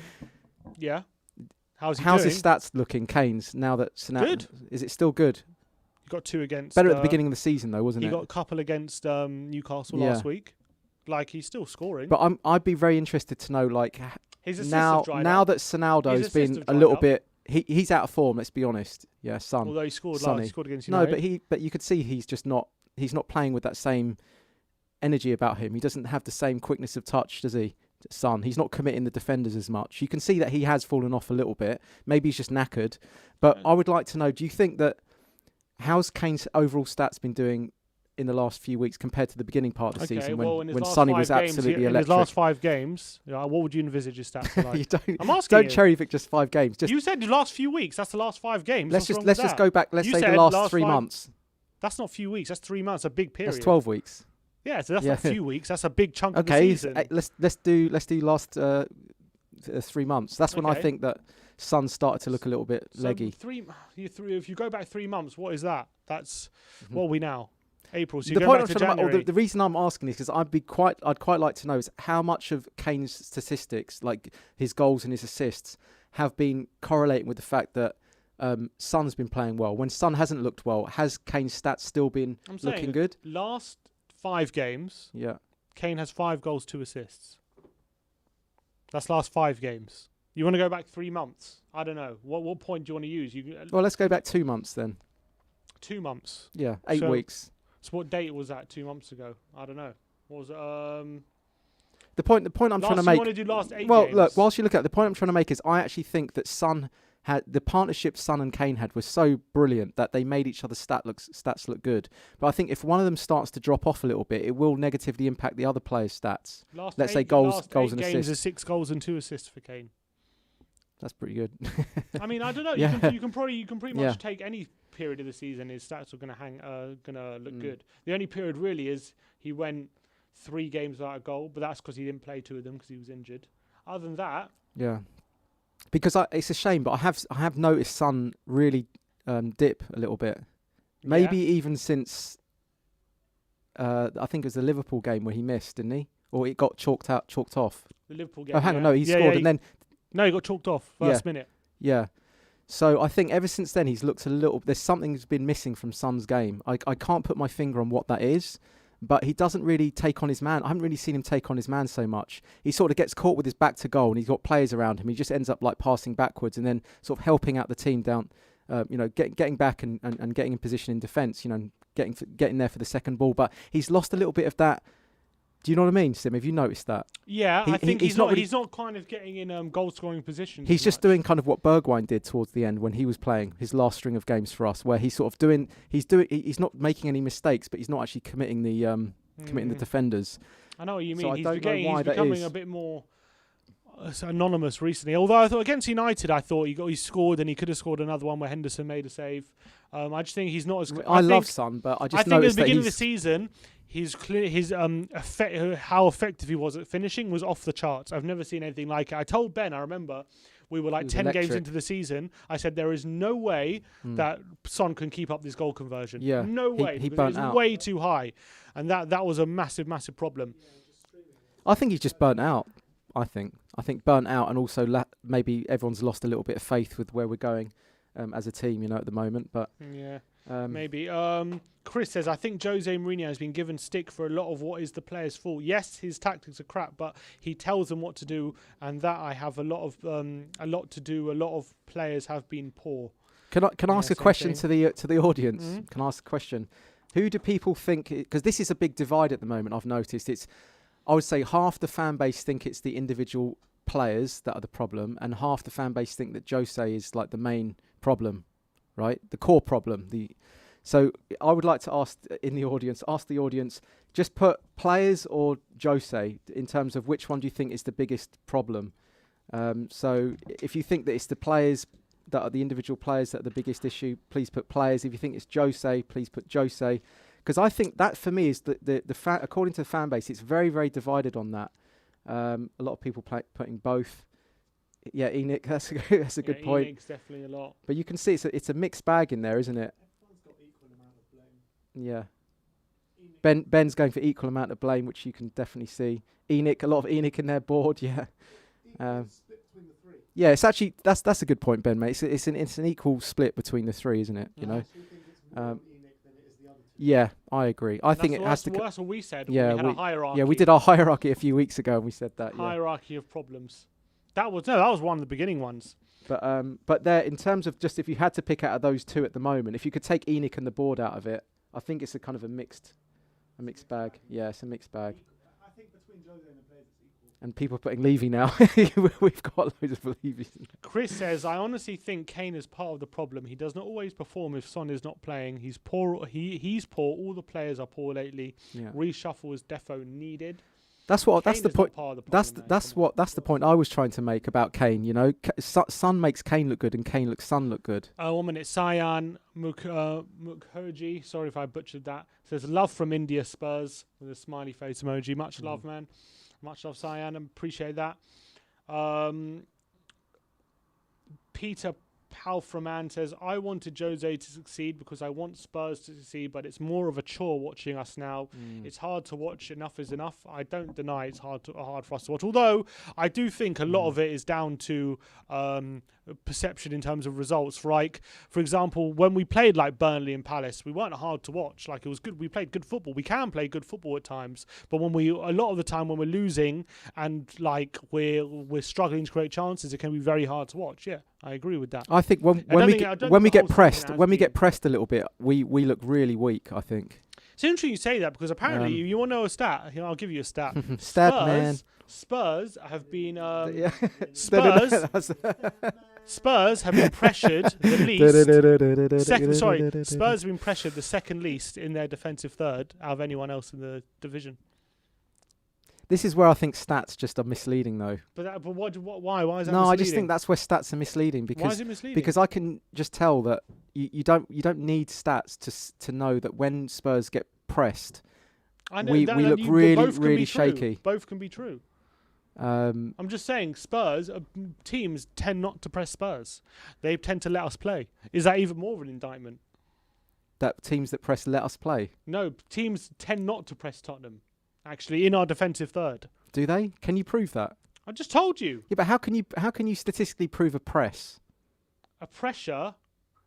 Speaker 1: Yeah. How's
Speaker 2: his stats looking, Kane's, now that Sonaldo...
Speaker 1: Good.
Speaker 2: Is it still good?
Speaker 1: He got 2 against...
Speaker 2: Better at the beginning of the season, though, wasn't it?
Speaker 1: He got a couple against Newcastle last week. Like, he's still scoring.
Speaker 2: But I'd be very interested to know, like, now that Sonaldo's been a little bit... He's out of form, let's be honest. Yeah, Son.
Speaker 1: Although he scored against United.
Speaker 2: No, but you could see he's not playing with that same energy about him. He doesn't have the same quickness of touch, does he? Son. He's not committing the defenders as much. You can see that he has fallen off a little bit. Maybe he's just knackered. But I would like to know, do you think that... How's Kane's overall stats been doing in the last few weeks compared to the beginning part of the season when Sonny was absolutely electric?
Speaker 1: In his last 5 games, what would you envisage his stats like?
Speaker 2: I'm asking don't cherry pick just 5 games.
Speaker 1: You said the last few weeks. That's the last 5 games.
Speaker 2: Let's just go back. Let's say the last 3 months.
Speaker 1: That's not a few weeks. That's 3 months. A big period.
Speaker 2: That's 12 weeks.
Speaker 1: Yeah, so that's not a few weeks. That's a big chunk of the season.
Speaker 2: Okay, let's do last 3 months. That's when I think that Son started to look a little bit leggy.
Speaker 1: If you go back 3 months, what is that? That's what are we now? April. So
Speaker 2: the reason I'm asking this is I'd quite like to know is how much of Kane's statistics, like his goals and his assists, have been correlating with the fact that Son's been playing well. When Son hasn't looked well, has Kane's stats still been looking good?
Speaker 1: Last 5 games, Kane has 5 goals, 2 assists. That's last 5 games. You want to go back 3 months? I don't know. What point do you want to use?
Speaker 2: Well, let's go back 2 months then.
Speaker 1: 2 months?
Speaker 2: Yeah, 8 weeks.
Speaker 1: So what date was that 2 months ago? I don't know. What was it?
Speaker 2: The point I'm trying to make...
Speaker 1: You want to do last 8 games?
Speaker 2: Well, look, whilst you look at it, the point I'm trying to make is I actually think that the partnership Son and Kane had was so brilliant that they made each other's stats look good. But I think if one of them starts to drop off a little bit, it will negatively impact the other player's stats. Let's say goals and assists.
Speaker 1: Is 6 goals and 2 assists for Kane.
Speaker 2: That's pretty good.
Speaker 1: I mean, I don't know. You can pretty much take any period of the season. His stats are gonna look good. The only period really is he went 3 games without a goal, but that's because he didn't play 2 of them because he was injured. Other than that,
Speaker 2: because it's a shame, but I have noticed Son really dip a little bit. Maybe even since I think it was the Liverpool game where he missed, didn't he? Or it got chalked off.
Speaker 1: The Liverpool game.
Speaker 2: Oh, hang on, no, he scored and then.
Speaker 1: No, he got chalked off first minute.
Speaker 2: Yeah. So I think ever since then he's looked a little... There's something's been missing from Son's game. I can't put my finger on what that is, but he doesn't really take on his man. I haven't really seen him take on his man so much. He sort of gets caught with his back to goal and he's got players around him. He just ends up like passing backwards and then sort of helping out the team down, getting back and getting in position in defence, getting there for the second ball. But he's lost a little bit of that. Do you know what I mean, Sim? Have you noticed that?
Speaker 1: Yeah, I think he's not kind of getting in goal-scoring positions.
Speaker 2: He's just doing kind of what Bergwijn did towards the end when he was playing his last string of games for us, where he's sort of he's not making any mistakes, but he's not actually committing the committing the defenders.
Speaker 1: I know what you mean.
Speaker 2: So
Speaker 1: He's becoming a bit more anonymous recently. Although I thought against United, he scored and he could have scored another one where Henderson made a save. I just think he's not as.
Speaker 2: I love Son, but I think at the beginning of
Speaker 1: the season, how effective he was at finishing was off the charts. I've never seen anything like it. I told Ben, I remember, we were like 10 games into the season. I said there is no way that Son can keep up this goal conversion.
Speaker 2: Yeah,
Speaker 1: no way.
Speaker 2: He burnt out.
Speaker 1: Way too high, and that was a massive problem.
Speaker 2: I think he's just burnt out. I think burnt out, and also maybe everyone's lost a little bit of faith with where we're going as a team, at the moment. But
Speaker 1: maybe. Chris says, I think Jose Mourinho has been given stick for a lot of what is the players' fault. Yes, his tactics are crap, but he tells them what to do, and that I have a lot to do. A lot of players have been poor.
Speaker 2: Can I ask a question to the audience?
Speaker 1: Mm-hmm.
Speaker 2: Can I ask a question? Who do people think? Because this is a big divide at the moment. I've noticed I would say half the fan base think it's the individual players that are the problem, and half the fan base think that Jose is like the main problem, right? The core problem. So I would like to ask the audience, just put players or Jose in terms of which one do you think is the biggest problem. So if you think that it's the players that are the individual players that are the biggest issue, please put players. If you think it's Jose, please put Jose. Because I think that for me is according to the fan base, it's very, very divided on that. A lot of people putting both. Yeah, ENIC, that's a good point.
Speaker 1: ENIC's definitely a lot.
Speaker 2: But you can see it's a mixed bag in there, isn't it?
Speaker 3: Everyone's got equal amount of blame.
Speaker 2: Yeah. Ben's going for equal amount of blame, which you can definitely see. ENIC, a lot of ENIC in their board, yeah.
Speaker 3: Split between the three.
Speaker 2: Yeah, it's actually that's a good point, Ben, mate. It's an equal split between the three, isn't it? You know.
Speaker 3: So you think it's more ENIC than it is the other two?
Speaker 2: Yeah, I agree. I think it has to.
Speaker 1: That's what we said.
Speaker 2: Yeah,
Speaker 1: we had a hierarchy.
Speaker 2: Yeah, we did our hierarchy a few weeks ago, and we said that.
Speaker 1: Hierarchy of problems. That was one of the beginning ones.
Speaker 2: But there, in terms of just if you had to pick out of those two at the moment, if you could take ENIC and the board out of it, I think it's a kind of a mixed bag. Yeah, it's a mixed bag.
Speaker 3: I think between Jose and the players it's equal.
Speaker 2: And people are putting Levy now. We've got loads of Levy's.
Speaker 1: Chris says, I honestly think Kane is part of the problem. He does not always perform if Son is not playing. He's poor. He's poor. All the players are poor lately.
Speaker 2: Yeah.
Speaker 1: Reshuffle is defo needed.
Speaker 2: That's the point. That's the point I was trying to make about Kane. You know, Son makes Kane look good, and Kane makes Son look good.
Speaker 1: 1 minute. Cyan Mukherjee, sorry if I butchered that, says love from India Spurs with a smiley face emoji. Much love, man. Much love, Cyan. Appreciate that. Peter Palframan says, I wanted Jose to succeed because I want Spurs to succeed, but it's more of a chore watching us now. It's hard to watch. Enough is enough. I don't deny it's hard for us to watch. Although I do think a lot of it is down to perception in terms of results. Like, for example, when we played like Burnley and Palace, we weren't hard to watch. Like, it was good. We played good football. We can play good football at times, but a lot of the time when we're losing and like we're struggling to create chances, it can be very hard to watch. Yeah, I agree with that.
Speaker 2: I think when we get pressed a little bit, we look really weak, I think.
Speaker 1: It's interesting you say that because apparently you want to know a stat. I'll give you a stat. Spurs have been Spurs have been pressured the least. Spurs have been pressured the second least in their defensive third out of anyone else in the division.
Speaker 2: This is where I think stats just are misleading, though.
Speaker 1: But why is that misleading?
Speaker 2: No, I just think that's where stats are misleading. Because,
Speaker 1: why is it misleading?
Speaker 2: Because I can just tell that you don't need stats to know that when Spurs get pressed, we look really shaky.
Speaker 1: Both can be true. I'm just saying, teams tend not to press Spurs. They tend to let us play. Is that even more of an indictment?
Speaker 2: That teams that press let us play?
Speaker 1: No, teams tend not to press Tottenham. Actually, in our defensive third.
Speaker 2: Do they? Can you prove that?
Speaker 1: I just told you.
Speaker 2: Yeah, but how can you statistically prove a press?
Speaker 1: A pressure?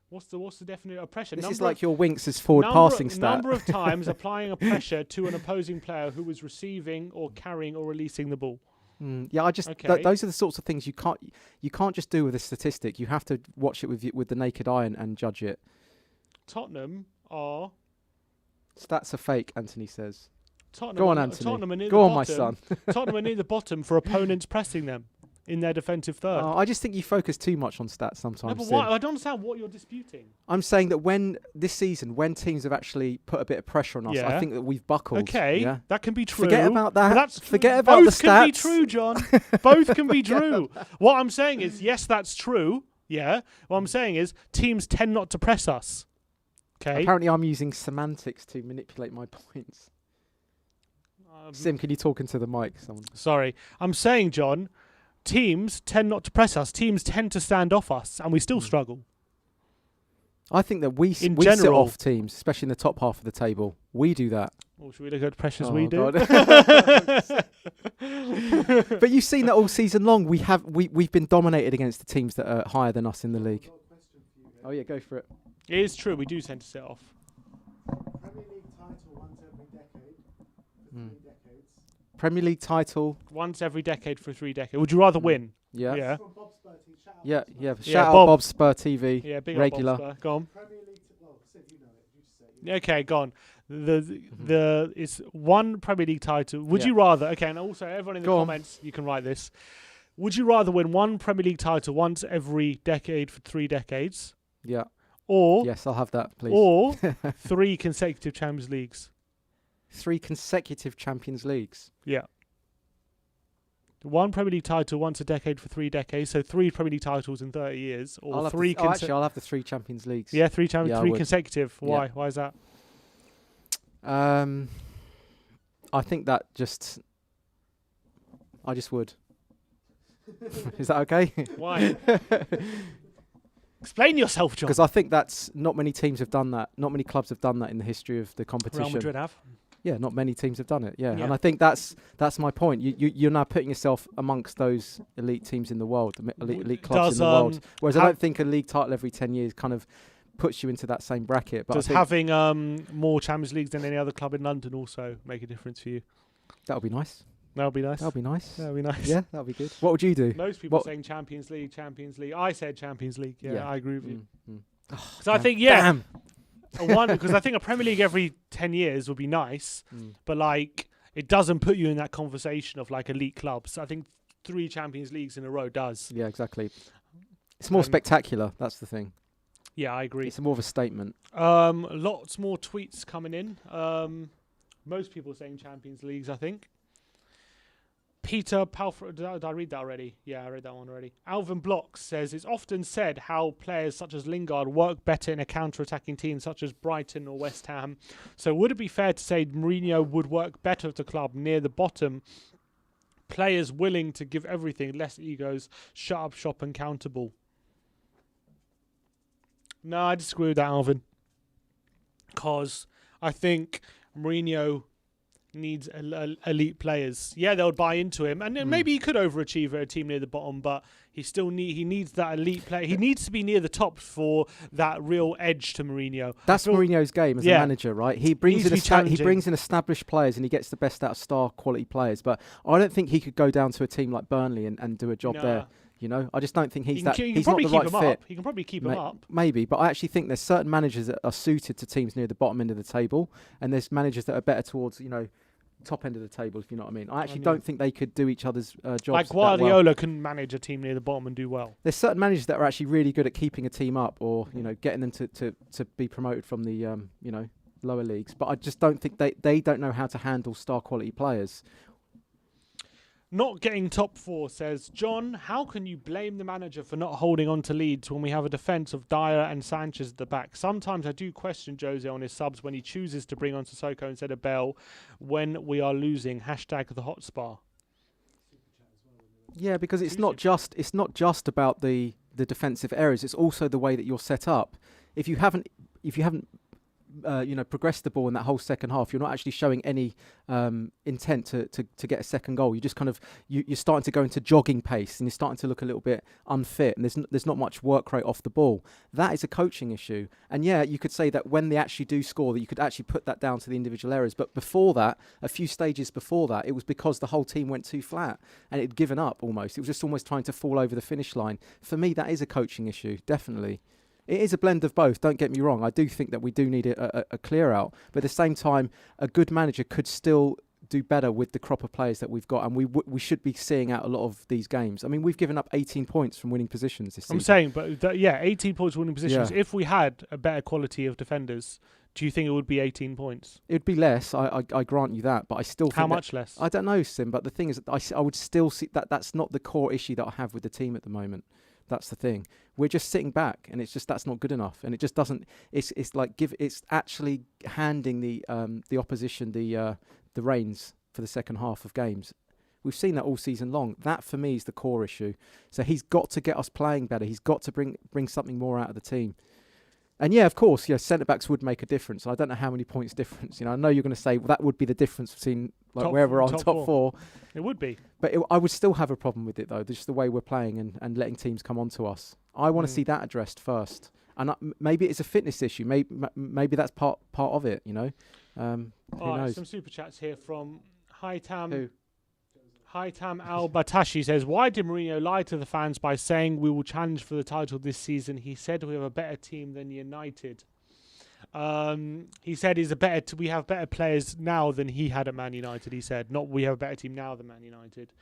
Speaker 1: What's the definition of pressure?
Speaker 2: This is like your Winks as forward passing stat.
Speaker 1: Number of times applying a pressure to an opposing player who is receiving or carrying or releasing the ball.
Speaker 2: Yeah, those are the sorts of things you can't just do with a statistic. You have to watch it with the naked eye and judge it.
Speaker 1: Tottenham are...
Speaker 2: Stats are fake, Anthony says.
Speaker 1: Tottenham,
Speaker 2: go on, Anthony.
Speaker 1: Tottenham are near
Speaker 2: go
Speaker 1: the
Speaker 2: on,
Speaker 1: bottom.
Speaker 2: my son.
Speaker 1: Tottenham are near the bottom for opponents pressing them. in their defensive third.
Speaker 2: I just think you focus too much on stats sometimes.
Speaker 1: No, but why? I don't understand what you're disputing.
Speaker 2: I'm saying that when this season, when teams have actually put a bit of pressure on us, I think that we've buckled.
Speaker 1: Okay,
Speaker 2: yeah?
Speaker 1: That can be true.
Speaker 2: Forget about that.
Speaker 1: Forget
Speaker 2: about the stats.
Speaker 1: Both can be true, John. Both can be true. What I'm saying is, yes, that's true. Yeah. What I'm saying is, teams tend not to press us. Okay.
Speaker 2: Apparently, I'm using semantics to manipulate my points. Sim, can you talk into the mic?
Speaker 1: Sorry. I'm saying, John, teams tend not to press us. Teams tend to stand off us, and we still struggle.
Speaker 2: I think that we sit off teams, especially in the top half of the table. We do that.
Speaker 1: Well, should we look at pressures we do?
Speaker 2: But you've seen that all season long. We've been dominated against the teams that are higher than us in the league. Oh yeah, go for it.
Speaker 1: It is true. We do tend to sit off.
Speaker 3: Premier League title once every decade for 3 decades.
Speaker 2: Premier League title
Speaker 1: once every decade for 3 decades. Would you rather win?
Speaker 2: Yeah.
Speaker 1: Yeah.
Speaker 2: Shout out Bob Spur TV.
Speaker 1: Yeah, big
Speaker 2: regular.
Speaker 1: Bob Spur. Go on.
Speaker 3: Premier League. Well, Sid, you know it. You just say it.
Speaker 1: Okay, go on. It's one Premier League title. Would you rather? Okay, and also everyone in the comments, you can write this. Would you rather win one Premier League title once every decade for 3 decades?
Speaker 2: Yeah.
Speaker 1: Or
Speaker 2: yes, I'll have that, please.
Speaker 1: Or 3 consecutive Champions Leagues.
Speaker 2: 3 consecutive Champions Leagues.
Speaker 1: Yeah. One Premier League title once a decade for 3 decades, so 3 Premier League titles in 30 years, or
Speaker 2: I'll
Speaker 1: 3.
Speaker 2: Actually, I'll have the 3 Champions Leagues.
Speaker 1: Yeah, 3 consecutive. Why?
Speaker 2: Yeah.
Speaker 1: Why is that?
Speaker 2: I think that I just would. Is that okay?
Speaker 1: Why? Explain yourself, John.
Speaker 2: Because I think that's not many teams have done that. Not many clubs have done that in the history of the competition.
Speaker 1: Real Madrid have.
Speaker 2: Yeah, not many teams have done it. Yeah, and I think that's my point. You're now putting yourself amongst those elite teams in the world, the elite clubs in the world. Whereas I don't think a league title every 10 years kind of puts you into that same bracket. But
Speaker 1: does having more Champions Leagues than any other club in London also make a difference for you?
Speaker 2: That would be nice.
Speaker 1: That would be nice.
Speaker 2: That would be nice.
Speaker 1: That would be nice.
Speaker 2: Yeah, that would be good. What would you do?
Speaker 1: Most people saying Champions League. I said Champions League. Yeah, I agree with you. So I think, because I think a Premier League every 10 years would be nice, but like it doesn't put you in that conversation of like elite clubs. I think 3 Champions Leagues in a row does.
Speaker 2: Yeah, exactly. It's more spectacular. That's the thing.
Speaker 1: Yeah, I agree.
Speaker 2: It's more of a statement.
Speaker 1: Lots more tweets coming in. Most people saying Champions Leagues, I think. Peter Palfrey, did I read that already? Yeah, I read that one already. Alvin Blocks says, it's often said how players such as Lingard work better in a counter-attacking team such as Brighton or West Ham. So would it be fair to say Mourinho would work better at a club near the bottom? Players willing to give everything, less egos, shut up shop and countable. No, I disagree with that, Alvin. Because I think Mourinho needs elite players. Yeah, they'll buy into him, and maybe he could overachieve at a team near the bottom, but he needs that elite player. He needs to be near the top for that real edge to Mourinho.
Speaker 2: That's Mourinho's game as a manager, right? He brings in established players and he gets the best out of star quality players. But I don't think he could go down to a team like Burnley and do a job there. You know, I just don't think he's not the right fit.
Speaker 1: He can probably keep him up.
Speaker 2: Maybe, but I actually think there's certain managers that are suited to teams near the bottom end of the table, and there's managers that are better towards, top end of the table, if you know what I mean. I actually don't think they could do each other's jobs.
Speaker 1: Like Guardiola can manage a team near the bottom and do well.
Speaker 2: There's certain managers that are actually really good at keeping a team up, or getting them to be promoted from the lower leagues. But I just don't think they don't know how to handle star quality players.
Speaker 1: Not getting top 4 says, John, how can you blame the manager for not holding on to leads when we have a defence of Dyer and Sanchez at the back? Sometimes I do question Jose on his subs when he chooses to bring on Sissoko instead of Bell when we are losing. # the HOTSPAR.
Speaker 2: Yeah, because it's not just about the defensive errors. It's also the way that you're set up. If you haven't progressed the ball in that whole second half, you're not actually showing any intent to get a second goal. You just kind of you're starting to go into jogging pace, and you're starting to look a little bit unfit, and there's not much work rate off the ball. That is a coaching issue. And yeah, you could say that when they actually do score, that you could actually put that down to the individual errors. But before that, a few stages before that, it was because the whole team went too flat and it had given up almost. It was just almost trying to fall over the finish line. For me, that is a coaching issue, definitely. It is a blend of both, don't get me wrong. I do think that we do need a clear out. But at the same time, a good manager could still do better with the crop of players that we've got, and we should be seeing out a lot of these games. I mean, we've given up 18 points from winning positions this season.
Speaker 1: I'm saying, but 18 points winning positions. Yeah. If we had a better quality of defenders, do you think it would be 18 points?
Speaker 2: It would be less. I grant you that, but I still think
Speaker 1: how much less?
Speaker 2: I don't know, Sim. But the thing is, I would still see that's not the core issue that I have with the team at the moment. That's the thing. We're just sitting back, and it's just that's not good enough, and it just doesn't. It's actually handing the opposition the reins for the second half of games. We've seen that all season long. That for me is the core issue. So he's got to get us playing better. He's got to bring something more out of the team. And yeah, of course, centre backs would make a difference. I don't know how many points difference. I know you're going to say, well, that would be the difference between where we're on top four.
Speaker 1: It would be.
Speaker 2: But I would still have a problem with it, though. Just the way we're playing and letting teams come onto us. I want to see that addressed first. And maybe it's a fitness issue. Maybe that's part of it, Who knows?
Speaker 1: Some super chats here from Hitam Al-Batashi says, why did Mourinho lie to the fans by saying we will challenge for the title this season? He said we have a better team than United. He said we have better players now than he had at Man United. He said, not we have a better team now than Man United.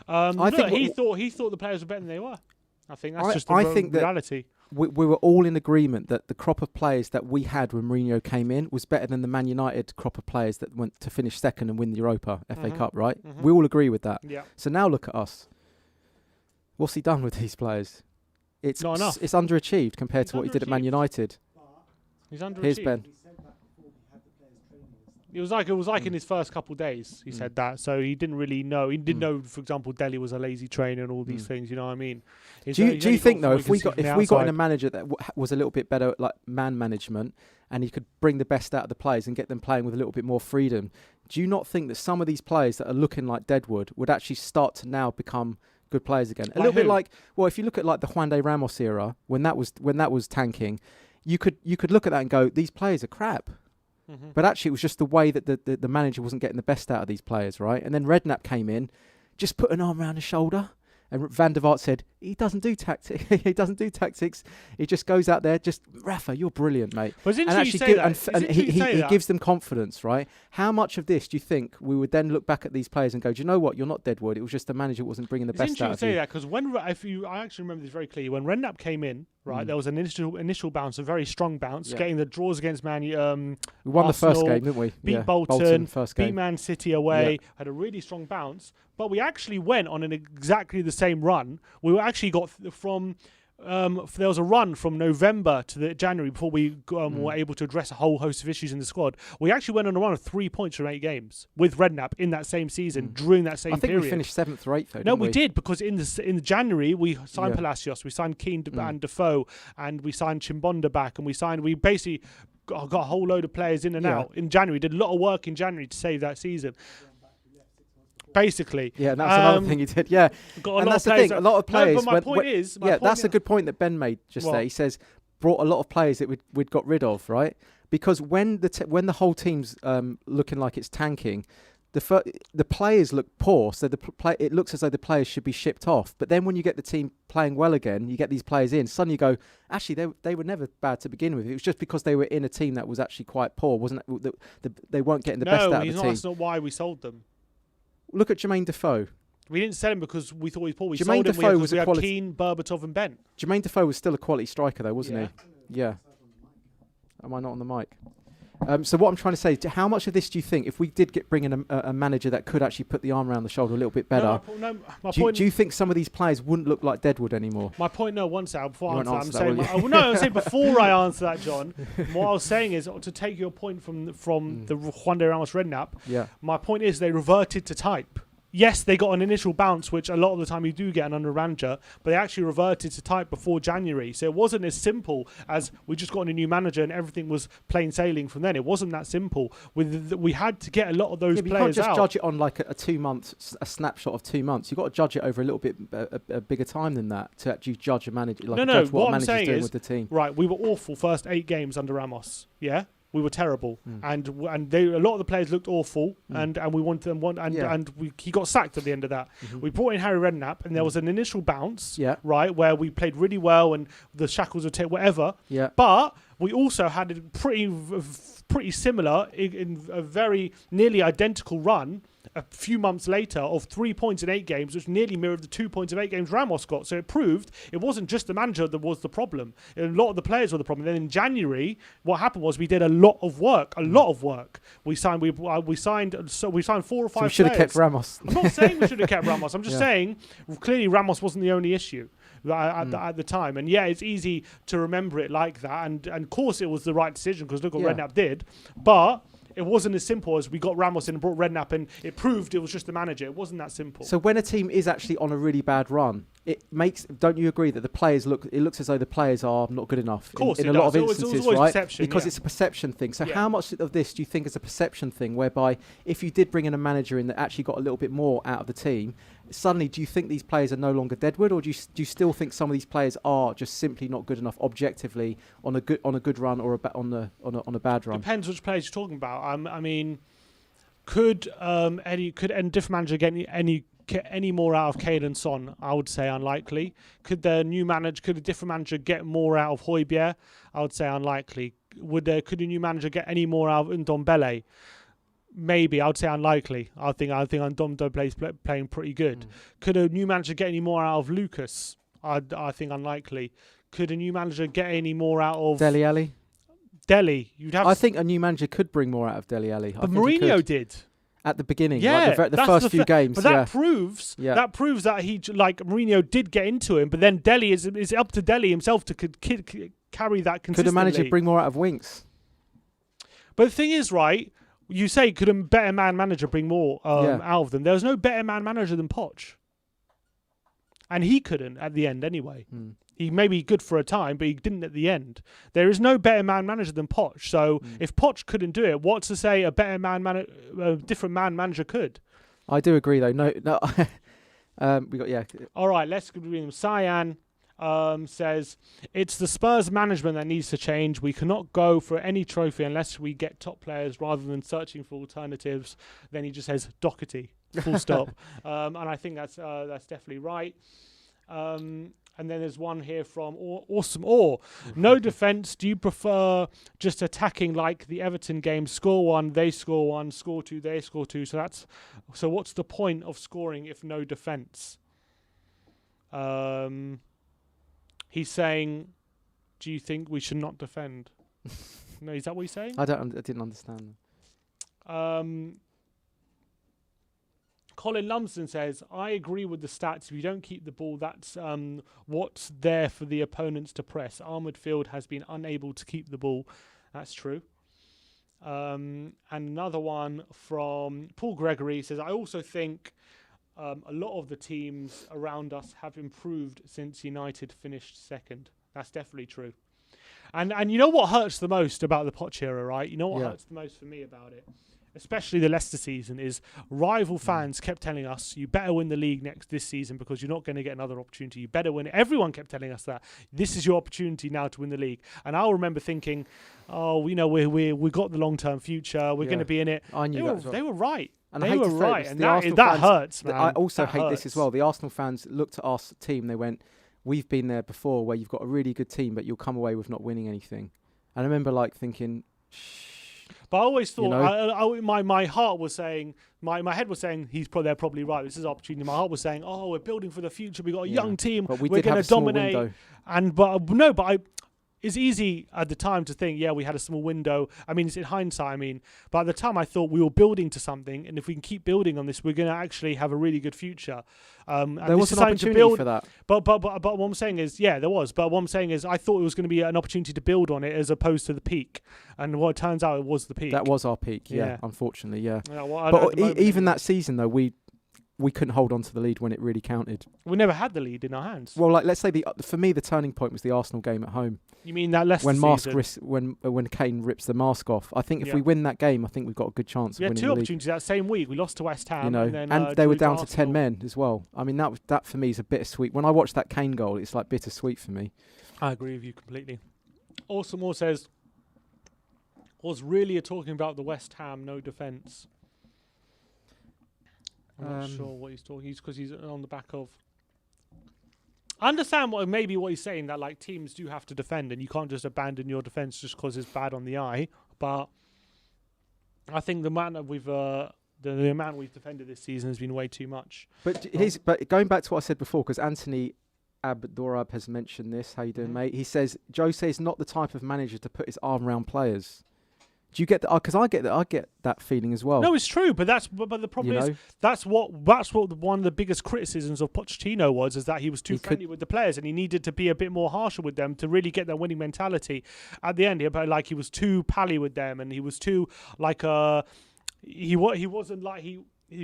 Speaker 1: He thought the players were better than they were. I think that's just the reality.
Speaker 2: We were all in agreement that the crop of players that we had when Mourinho came in was better than the Man United crop of players that went to finish second and win the Europa FA Cup, right? Mm-hmm. We all agree with that.
Speaker 1: Yeah.
Speaker 2: So now look at us. What's he done with these players? It's
Speaker 1: not enough.
Speaker 2: It's underachieved compared to what he did at Man United.
Speaker 1: He's underachieved.
Speaker 2: Here's Ben.
Speaker 1: It was like in his first couple of days he said that, so he didn't really know. He didn't know, for example, Dele was a lazy trainer and all these things. You know what I mean?
Speaker 2: Do you think though, if we got in a manager that was a little bit better, like man management, and he could bring the best out of the players and get them playing with a little bit more freedom, do you not think that some of these players that are looking like Deadwood would actually start to now become good players again? A little bit like, well, if you look at like the Juan de Ramos era when that was tanking, you could look at that and go, these players are crap. Mm-hmm. But actually, it was just the way that the manager wasn't getting the best out of these players, right? And then Redknapp came in, just put an arm around his shoulder, and Van der Vaart said, he doesn't do tactics. He doesn't do tactics. He just goes out there, Rafa, you're brilliant, mate.
Speaker 1: But
Speaker 2: he gives them confidence, right? How much of this do you think we would then look back at these players and go, do you know what? You're not Deadwood. It was just the manager wasn't bringing the best out of you.
Speaker 1: It's interesting you say that, because I actually remember this very clearly. When Redknapp came in, right, there was an initial bounce, a very strong bounce, getting the draws against Man United.
Speaker 2: We won the first game, didn't we?
Speaker 1: Beat Bolton, first game. Beat Man City away, had a really strong bounce. But we actually went on exactly the same run. We actually got from there was a run from November to January before we were able to address a whole host of issues in the squad. We actually went on a run of 3 points from 8 games with Redknapp in that same season during that same period.
Speaker 2: I think we finished 7th or 8th though,
Speaker 1: No, we did, because in January we signed Palacios, we signed Keane and Defoe, and we signed Chimbonda back, and we basically got a whole load of players in and out in January. Did a lot of work in January to save that season. Basically.
Speaker 2: Yeah, and that's another thing he did. Yeah.
Speaker 1: Got a lot of players.
Speaker 2: But my point is... that's a good point that Ben made just there. He says, brought a lot of players that we'd got rid of, right? Because when the whole team's looking like it's tanking, the players look poor, so it looks as though the players should be shipped off. But then when you get the team playing well again, you get these players in, suddenly you go, actually, they were never bad to begin with. It was just because they were in a team that was actually quite poor, wasn't it? They weren't getting the best out of the team.
Speaker 1: That's not why we sold them.
Speaker 2: Look at Jermaine Defoe.
Speaker 1: We didn't sell him because we thought he was poor. We sold him because we had Keane, Berbatov and Bent.
Speaker 2: Jermaine Defoe was still a quality striker though, wasn't he? Yeah. Am I not on the mic? So what I'm trying to say, how much of this do you think, if we did bring in a manager that could actually put the arm around the shoulder a little bit better, do you think some of these players wouldn't look like Deadwood anymore?
Speaker 1: My point, before I answer that, I'm saying before I answer that, John, what I was saying is, to take your point from the Juan de Ramos Redknapp, my point is they reverted to type. Yes, they got an initial bounce, which a lot of the time you do get an under manager, but they actually reverted to type before January. So it wasn't as simple as we just got a new manager and everything was plain sailing from then. It wasn't that simple. We had to get a lot of those players out. You can't
Speaker 2: just judge it on like a snapshot of 2 months. You've got to judge it over a little bit a bigger time than that to actually judge a manager. Judge what a manager's doing with the team.
Speaker 1: Right, we were awful first 8 games under Ramos. Yeah. We were terrible, and a lot of the players looked awful, and we wanted them he got sacked at the end of that. Mm-hmm. We brought in Harry Redknapp, and there was an initial bounce, right, where we played really well, and the shackles would take whatever. Yeah. But we also had a pretty similar in a very nearly identical run a few months later of 3 points in 8 games, which nearly mirrored the 2 points of 8 games Ramos got. So it proved it wasn't just the manager that was the problem. A lot of the players were the problem. Then in January, what happened was we did a lot of work. We signed 4 or 5
Speaker 2: So we should have kept Ramos.
Speaker 1: I'm not saying we should have kept Ramos. I'm just saying clearly Ramos wasn't the only issue at the time. And yeah, it's easy to remember it like that. And of course it was the right decision because look what Redknapp did. But it wasn't as simple as we got Ramos in and brought Redknapp and it proved it was just the manager. It wasn't that simple.
Speaker 2: So when a team is actually on a really bad run, it makes. Don't you agree that the players look? It looks as though the players are not good enough.
Speaker 1: Of course,
Speaker 2: in a lot of instances, right? Because it's a perception thing. So how much of this do you think is a perception thing? Whereby if you did bring in a manager in that actually got a little bit more out of the team, suddenly do you think these players are no longer deadwood, or do you still think some of these players are just simply not good enough objectively on a good run or on a bad run?
Speaker 1: Depends which players you're talking about. I mean, could a different manager get any more out of Kane and Son? I would say unlikely. Could a different manager get more out of Højbjerg? I would say unlikely. Could a new manager get any more out of Ndombele? Maybe. I would say unlikely. I think Ndombele is playing pretty good. Could a new manager get any more out of Lucas? I think unlikely. Could a new manager get any more out of
Speaker 2: Dele Alli?
Speaker 1: I
Speaker 2: think a new manager could bring more out of Dele Alli.
Speaker 1: But Mourinho did.
Speaker 2: At the beginning, the first few games.
Speaker 1: But that proves that Mourinho did get into him. But then Dele is up to Dele himself to carry that consistently.
Speaker 2: Could a manager bring more out of Winks?
Speaker 1: But the thing is, right, you say could a better man manager bring more out of them? There was no better man manager than Poch. And he couldn't at the end anyway. He may be good for a time, but he didn't at the end. There is no better man manager than Poch. So if Poch couldn't do it, what's to say a different man manager could?
Speaker 2: I do agree, though. No. We got
Speaker 1: All right, let's read them. Cyan says it's the Spurs management that needs to change. We cannot go for any trophy unless we get top players rather than searching for alternatives. Then he just says Doherty, full stop. And I think that's definitely right. And then there's one here from Awesome Or. No defence. Do you prefer just attacking like the Everton game? Score 1, they score 1. Score 2, they score 2. So what's the point of scoring if no defence? He's saying, do you think we should not defend? No, is that what he's saying?
Speaker 2: I didn't understand.
Speaker 1: Colin Lumsden says, I agree with the stats. If you don't keep the ball, that's what's there for the opponents to press. Our midfield has been unable to keep the ball. That's true. And another one from Paul Gregory says, I also think a lot of the teams around us have improved since United finished second. That's definitely true. And you know what hurts the most about the Poch era, right? You know what hurts the most for me about it? Especially the Leicester season, is rival fans kept telling us, you better win the league this season because you're not going to get another opportunity. You better win it. Everyone kept telling us that. This is your opportunity now to win the league. And I'll remember thinking, we got the long-term future. We're going to be in it.
Speaker 2: I knew
Speaker 1: they were right.
Speaker 2: And
Speaker 1: they were right. And that hurts, man.
Speaker 2: I also hate
Speaker 1: hurts.
Speaker 2: this as well. The Arsenal fans looked at our team. They went, we've been there before where you've got a really good team, but you'll come away with not winning anything. And I remember thinking,
Speaker 1: but I always thought, my heart was saying, my head was saying, they're probably right. This is opportunity. My heart was saying, we're building for the future. We've got a young team.
Speaker 2: But we're
Speaker 1: going to dominate. It's easy at the time to think, we had a small window. I mean, it's in hindsight. But at the time I thought we were building to something. And if we can keep building on this, we're going to actually have a really good future.
Speaker 2: There was an opportunity for that.
Speaker 1: But what I'm saying is, there was. But what I'm saying is, I thought it was going to be an opportunity to build on it as opposed to the peak. And what it turns out, it was the peak.
Speaker 2: That was our peak, unfortunately,
Speaker 1: But
Speaker 2: even that season, though, we couldn't hold on to the lead when it really counted.
Speaker 1: We never had the lead in our hands.
Speaker 2: Well, let's say for me, the turning point was the Arsenal game at home.
Speaker 1: You mean that Leicester season?
Speaker 2: When Kane rips the mask off. I think if we win that game, I think we've got a good chance of winning the league.
Speaker 1: We had 2 opportunities that same week. We lost to West Ham.
Speaker 2: And they were down to 10 men as well. I mean, that for me is a bittersweet. When I watch that Kane goal, it's like bittersweet for me.
Speaker 1: I agree with you completely. Also, Moore says, was really talking about the West Ham no defence. I'm not sure what he's talking. Because he's on the back of. I understand what he's saying, that teams do have to defend and you can't just abandon your defence just because it's bad on the eye. But I think the manner we've The amount we've defended this season has been way too much.
Speaker 2: But but going back to what I said before, because Anthony Abdorab has mentioned this. How you doing, mate? He says Jose is not the type of manager to put his arm around players. Do you get that? Because I get that. I get that feeling as well.
Speaker 1: No, it's true, but the problem is that's what one of the biggest criticisms of Pochettino was, is that he was too friendly with the players and he needed to be a bit more harsher with them to really get their winning mentality. At the end, he was too pally with them, and he was too he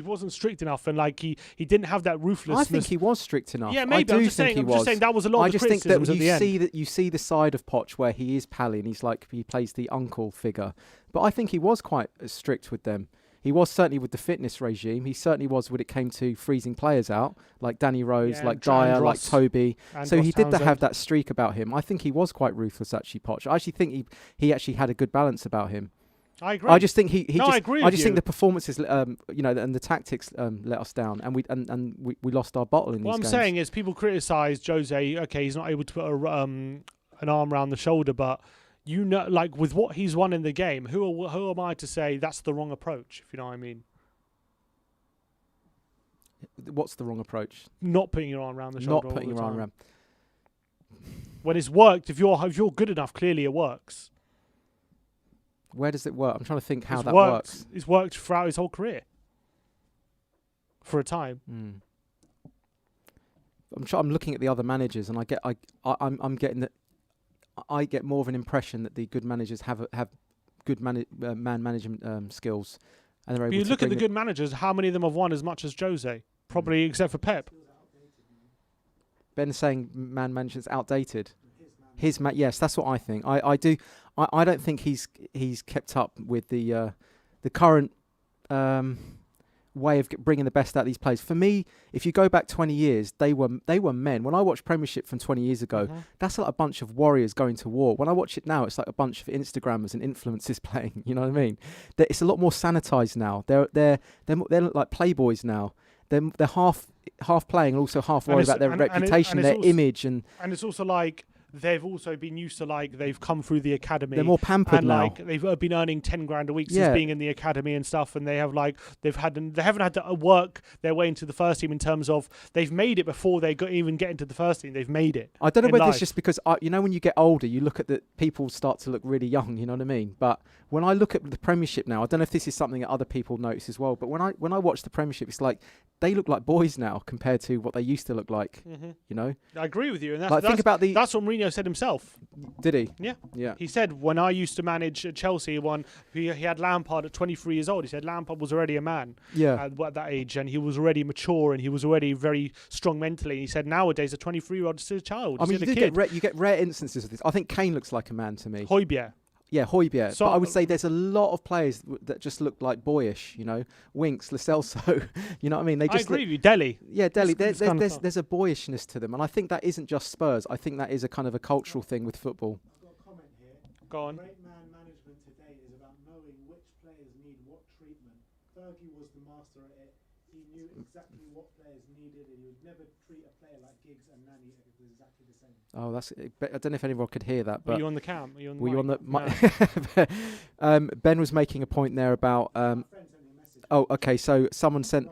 Speaker 1: wasn't strict enough, and he didn't have that ruthlessness.
Speaker 2: I think he was strict enough.
Speaker 1: Yeah, maybe.
Speaker 2: I'm
Speaker 1: just saying that was a lot of the criticisms at the end.
Speaker 2: I just think that you see the side of Poch where he is pally and he plays the uncle figure. But I think he was quite strict with them. He was certainly with the fitness regime. He certainly was when it came to freezing players out, like Danny Rose, like Dyer, like Toby. So he did have that streak about him. I think he was quite ruthless, actually, Poch. I actually think he actually had a good balance about him.
Speaker 1: I agree.
Speaker 2: I just think I
Speaker 1: agree.
Speaker 2: I just think the performances, and the tactics let us down, and we lost our bottle in these games.
Speaker 1: What I'm saying is, people criticise Jose. Okay, he's not able to put an arm around the shoulder, but with what he's won in the game, who am I to say that's the wrong approach? If you know what I mean.
Speaker 2: What's the wrong approach?
Speaker 1: Not putting your arm around the shoulder.
Speaker 2: Not putting your arm around.
Speaker 1: When it's worked, if you're good enough, clearly it works.
Speaker 2: Where does it work? I'm trying to think how that works.
Speaker 1: It's worked throughout his whole career. For a time.
Speaker 2: I'm looking at the other managers, and I'm getting that. I get more of an impression that the good managers have good man management skills, and they're able to.
Speaker 1: You look at the good managers. How many of them have won as much as Jose? Probably, except for Pep.
Speaker 2: Ben's saying man management's outdated. Yes, that's what I think. I do. I don't think he's kept up with the current way of bringing the best out of these players. For me, if you go back 20 years, they were men. When I watched Premiership from 20 years ago, that's like a bunch of warriors going to war. When I watch it now, it's like a bunch of Instagrammers and influencers playing. You know what I mean? It's a lot more sanitized now. They're like playboys now. They're half playing and also half worried about their reputation, their image, and
Speaker 1: it's also like. They've also been used to they've come through the academy.
Speaker 2: They're more pampered
Speaker 1: and
Speaker 2: now.
Speaker 1: They've been earning 10 grand a week since being in the academy and stuff, and they haven't had to work their way into the first team in terms of they've made it before they even get into the first team. They've made it.
Speaker 2: I don't know whether it's just because when you get older, you look at the people start to look really young. You know what I mean? But when I look at the Premiership now, I don't know if this is something that other people notice as well. But when I watch the Premiership, it's like they look like boys now compared to what they used to look like. You know? I
Speaker 1: agree with you, and
Speaker 2: think about
Speaker 1: that's what Mourinho said himself.
Speaker 2: Did he?
Speaker 1: Yeah. He said when I used to manage Chelsea, he had Lampard at 23 years old. He said Lampard was already a man at that age, and he was already mature, and he was already very strong mentally. And he said nowadays a 23-year-old is still a child.
Speaker 2: I mean, you get rare instances of this. I think Kane looks like a man to me.
Speaker 1: Højbjerg.
Speaker 2: Yeah, Højbjerg. So, but I would say there's a lot of players that just look like boyish, you know. Winks, Lo Celso, you know what I mean? I
Speaker 1: agree with you. Dele.
Speaker 2: Yeah, Dele. There's a boyishness to them. And I think that isn't just Spurs. I think that is a kind of a cultural thing with football.
Speaker 3: I've got a comment here.
Speaker 1: Go on.
Speaker 3: Great man management today is about knowing which players need what treatment. Fergie was the master at it. He knew exactly what players needed, and he would never treat a player like Giggs and Nani exactly the same.
Speaker 2: Oh, I don't know if anyone could hear that. But
Speaker 1: were you on the cam?
Speaker 2: Were you on the mic? Ben was making a point there about. Okay. So someone sent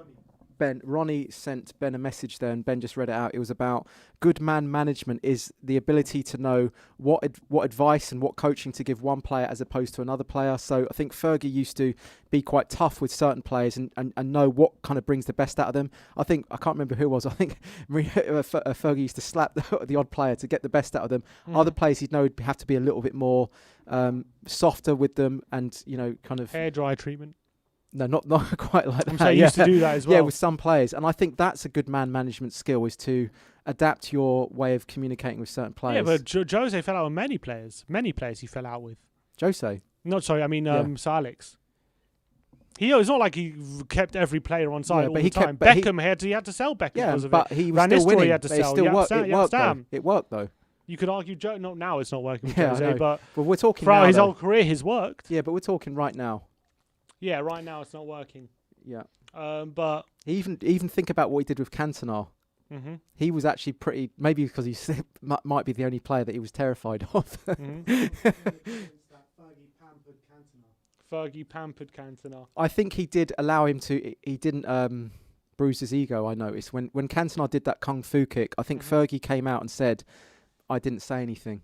Speaker 2: Ronnie sent Ben a message there, and Ben just read it out. It was about good man management is the ability to know what advice and what coaching to give one player as opposed to another player. So I think Fergie used to be quite tough with certain players and know what kind of brings the best out of them. I can't remember who it was. I think Fergie used to slap the odd player to get the best out of them. Other players he'd know would have to be a little bit more softer with them, and kind of
Speaker 1: hair dry treatment.
Speaker 2: No, not quite like that.
Speaker 1: So you used to do that as well.
Speaker 2: Yeah, with some players. And I think that's a good man management skill, is to adapt your way of communicating with certain players.
Speaker 1: Yeah, but Jose fell out with many players. Many players he fell out with.
Speaker 2: Jose?
Speaker 1: No, sorry, I mean Sir Alex. It's not like he kept every player on side all the time. Beckham he had to sell Beckham because of it.
Speaker 2: He was still winning.
Speaker 1: He had to sell.
Speaker 2: It worked though.
Speaker 1: You could argue now it's not working with Jose, but
Speaker 2: we're talking
Speaker 1: throughout his whole career he's worked.
Speaker 2: Yeah, but we're talking right now.
Speaker 1: Yeah, right now it's not working.
Speaker 2: Yeah.
Speaker 1: But
Speaker 2: even think about what he did with Cantona. He was actually pretty, maybe because he might be the only player that he was terrified of.
Speaker 1: Fergie pampered Cantona.
Speaker 2: I think he did allow him to. He didn't bruise his ego. I noticed when Cantona did that kung fu kick. I think Fergie came out and said, "I didn't say anything."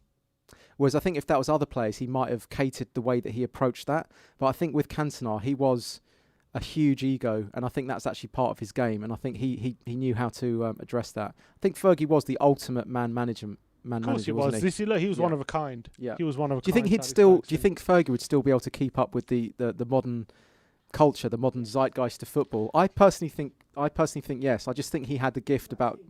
Speaker 2: Whereas I think if that was other players, he might have catered the way that he approached that. But I think with Cantona, he was a huge ego, and I think that's actually part of his game. And I think he knew how to address that. I think Fergie was the ultimate man manager.
Speaker 1: Of course he was. He was one of a kind.
Speaker 2: Yeah.
Speaker 1: He was one of a kind.
Speaker 2: Do you think Fergie would still be able to keep up with the modern culture, the modern zeitgeist of football? I personally think yes. I just think he had the gift about.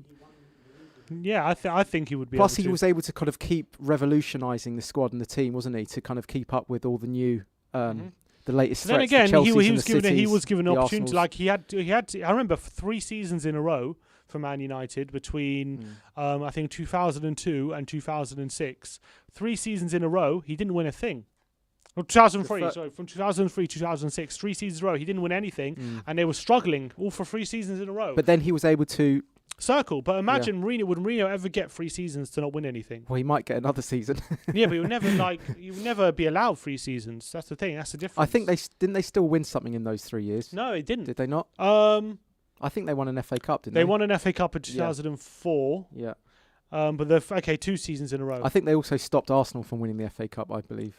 Speaker 1: Yeah, I think he would be.
Speaker 2: Plus, he was able to kind of keep revolutionising the squad and the team, wasn't he? To kind of keep up with all the new, the latest threats.
Speaker 1: Then again,
Speaker 2: he
Speaker 1: was given an opportunity. Like he had. I remember 3 seasons in a row for Man United between I think 2002 and 2006. 3 seasons in a row, he didn't win a thing. 2003, sorry, from 2003 to 2006, 3 seasons in a row, he didn't win anything, and they were struggling all for 3 seasons in a row.
Speaker 2: But then he was able to
Speaker 1: circle. But imagine Mourinho, would Mourinho ever get 3 seasons to not win anything?
Speaker 2: Well, he might get another season.
Speaker 1: Yeah, but he would never be allowed 3 seasons. That's the thing. That's the difference.
Speaker 2: I think they still win something in those 3 years.
Speaker 1: No, they didn't.
Speaker 2: Did they not? I think they won an FA Cup, didn't they?
Speaker 1: They won an FA Cup in 2004.
Speaker 2: Yeah.
Speaker 1: But they're 2 seasons in a row.
Speaker 2: I think they also stopped Arsenal from winning the FA Cup, I believe.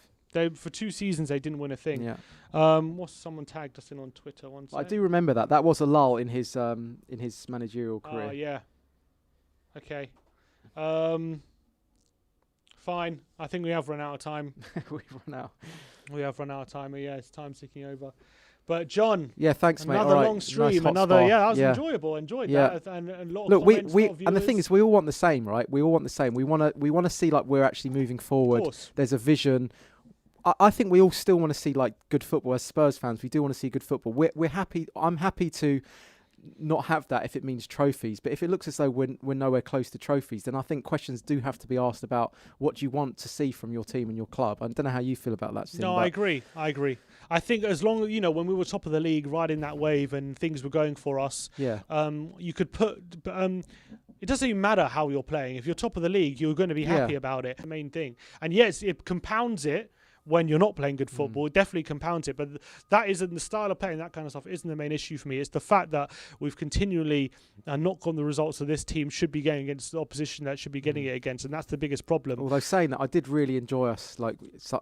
Speaker 1: For 2 seasons they didn't win a thing.
Speaker 2: Yeah.
Speaker 1: What's someone tagged us in on Twitter once?
Speaker 2: I do remember that. That was a lull in his managerial career.
Speaker 1: Oh yeah. Okay. Fine. I think we have run out of time. We have run out of time. Yeah, it's time ticking over. But John,
Speaker 2: yeah, thanks, mate.
Speaker 1: Another long stream,
Speaker 2: nice
Speaker 1: that was enjoyable. Enjoyed that, and a lot of comments.
Speaker 2: Look, and the thing is, we all want the same, right? We all want the same. We want to see like we're actually moving forward.
Speaker 1: Of course.
Speaker 2: There's a vision. I think we all still want to see like good football as Spurs fans. We do want to see good football. We're happy. I'm happy to not have that if it means trophies, but if it looks as though we're nowhere close to trophies, then I think questions do have to be asked about what you want to see from your team and your club. I don't know how you feel about that, Steve.
Speaker 1: No, I agree. I think as long as, when we were top of the league, riding that wave and things were going for us, you could put. It doesn't even matter how you're playing. If you're top of the league, you're going to be happy about it. The main thing, and yes, it compounds it. When you're not playing good football, it definitely compounds it. But that isn't the style of playing, that kind of stuff isn't the main issue for me. It's the fact that we've continually not gotten the results that this team should be getting against the opposition that should be getting it against. And that's the biggest problem.
Speaker 2: Although saying that, I did really enjoy us like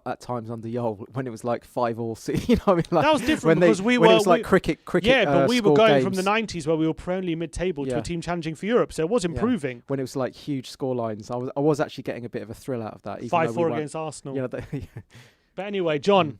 Speaker 2: at times under Yol when it was like 5-5. You know what I mean? Like
Speaker 1: that was different because it was like cricket.
Speaker 2: Yeah,
Speaker 1: but we were going
Speaker 2: games.
Speaker 1: from the 90s where we were only mid-table to a team challenging for Europe. So it was improving.
Speaker 2: Yeah. When it was like huge score lines. I was actually getting a bit of a thrill out of that.
Speaker 1: 5-4 against Arsenal. But anyway, John,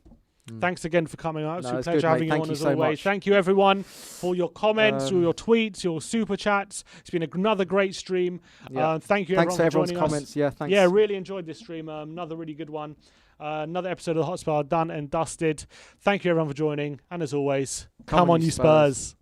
Speaker 1: thanks again for coming out. It's a pleasure having you on as always. Thank you, everyone, for your comments, your tweets, your super chats. It's been another great stream. Thank you,
Speaker 2: thanks
Speaker 1: everyone,
Speaker 2: for everyone's comments. Yeah, thanks.
Speaker 1: Yeah, really enjoyed this stream. Another really good one. Another episode of the HOTSPAR done and dusted. Thank you, everyone, for joining. And as always, come on, you Spurs.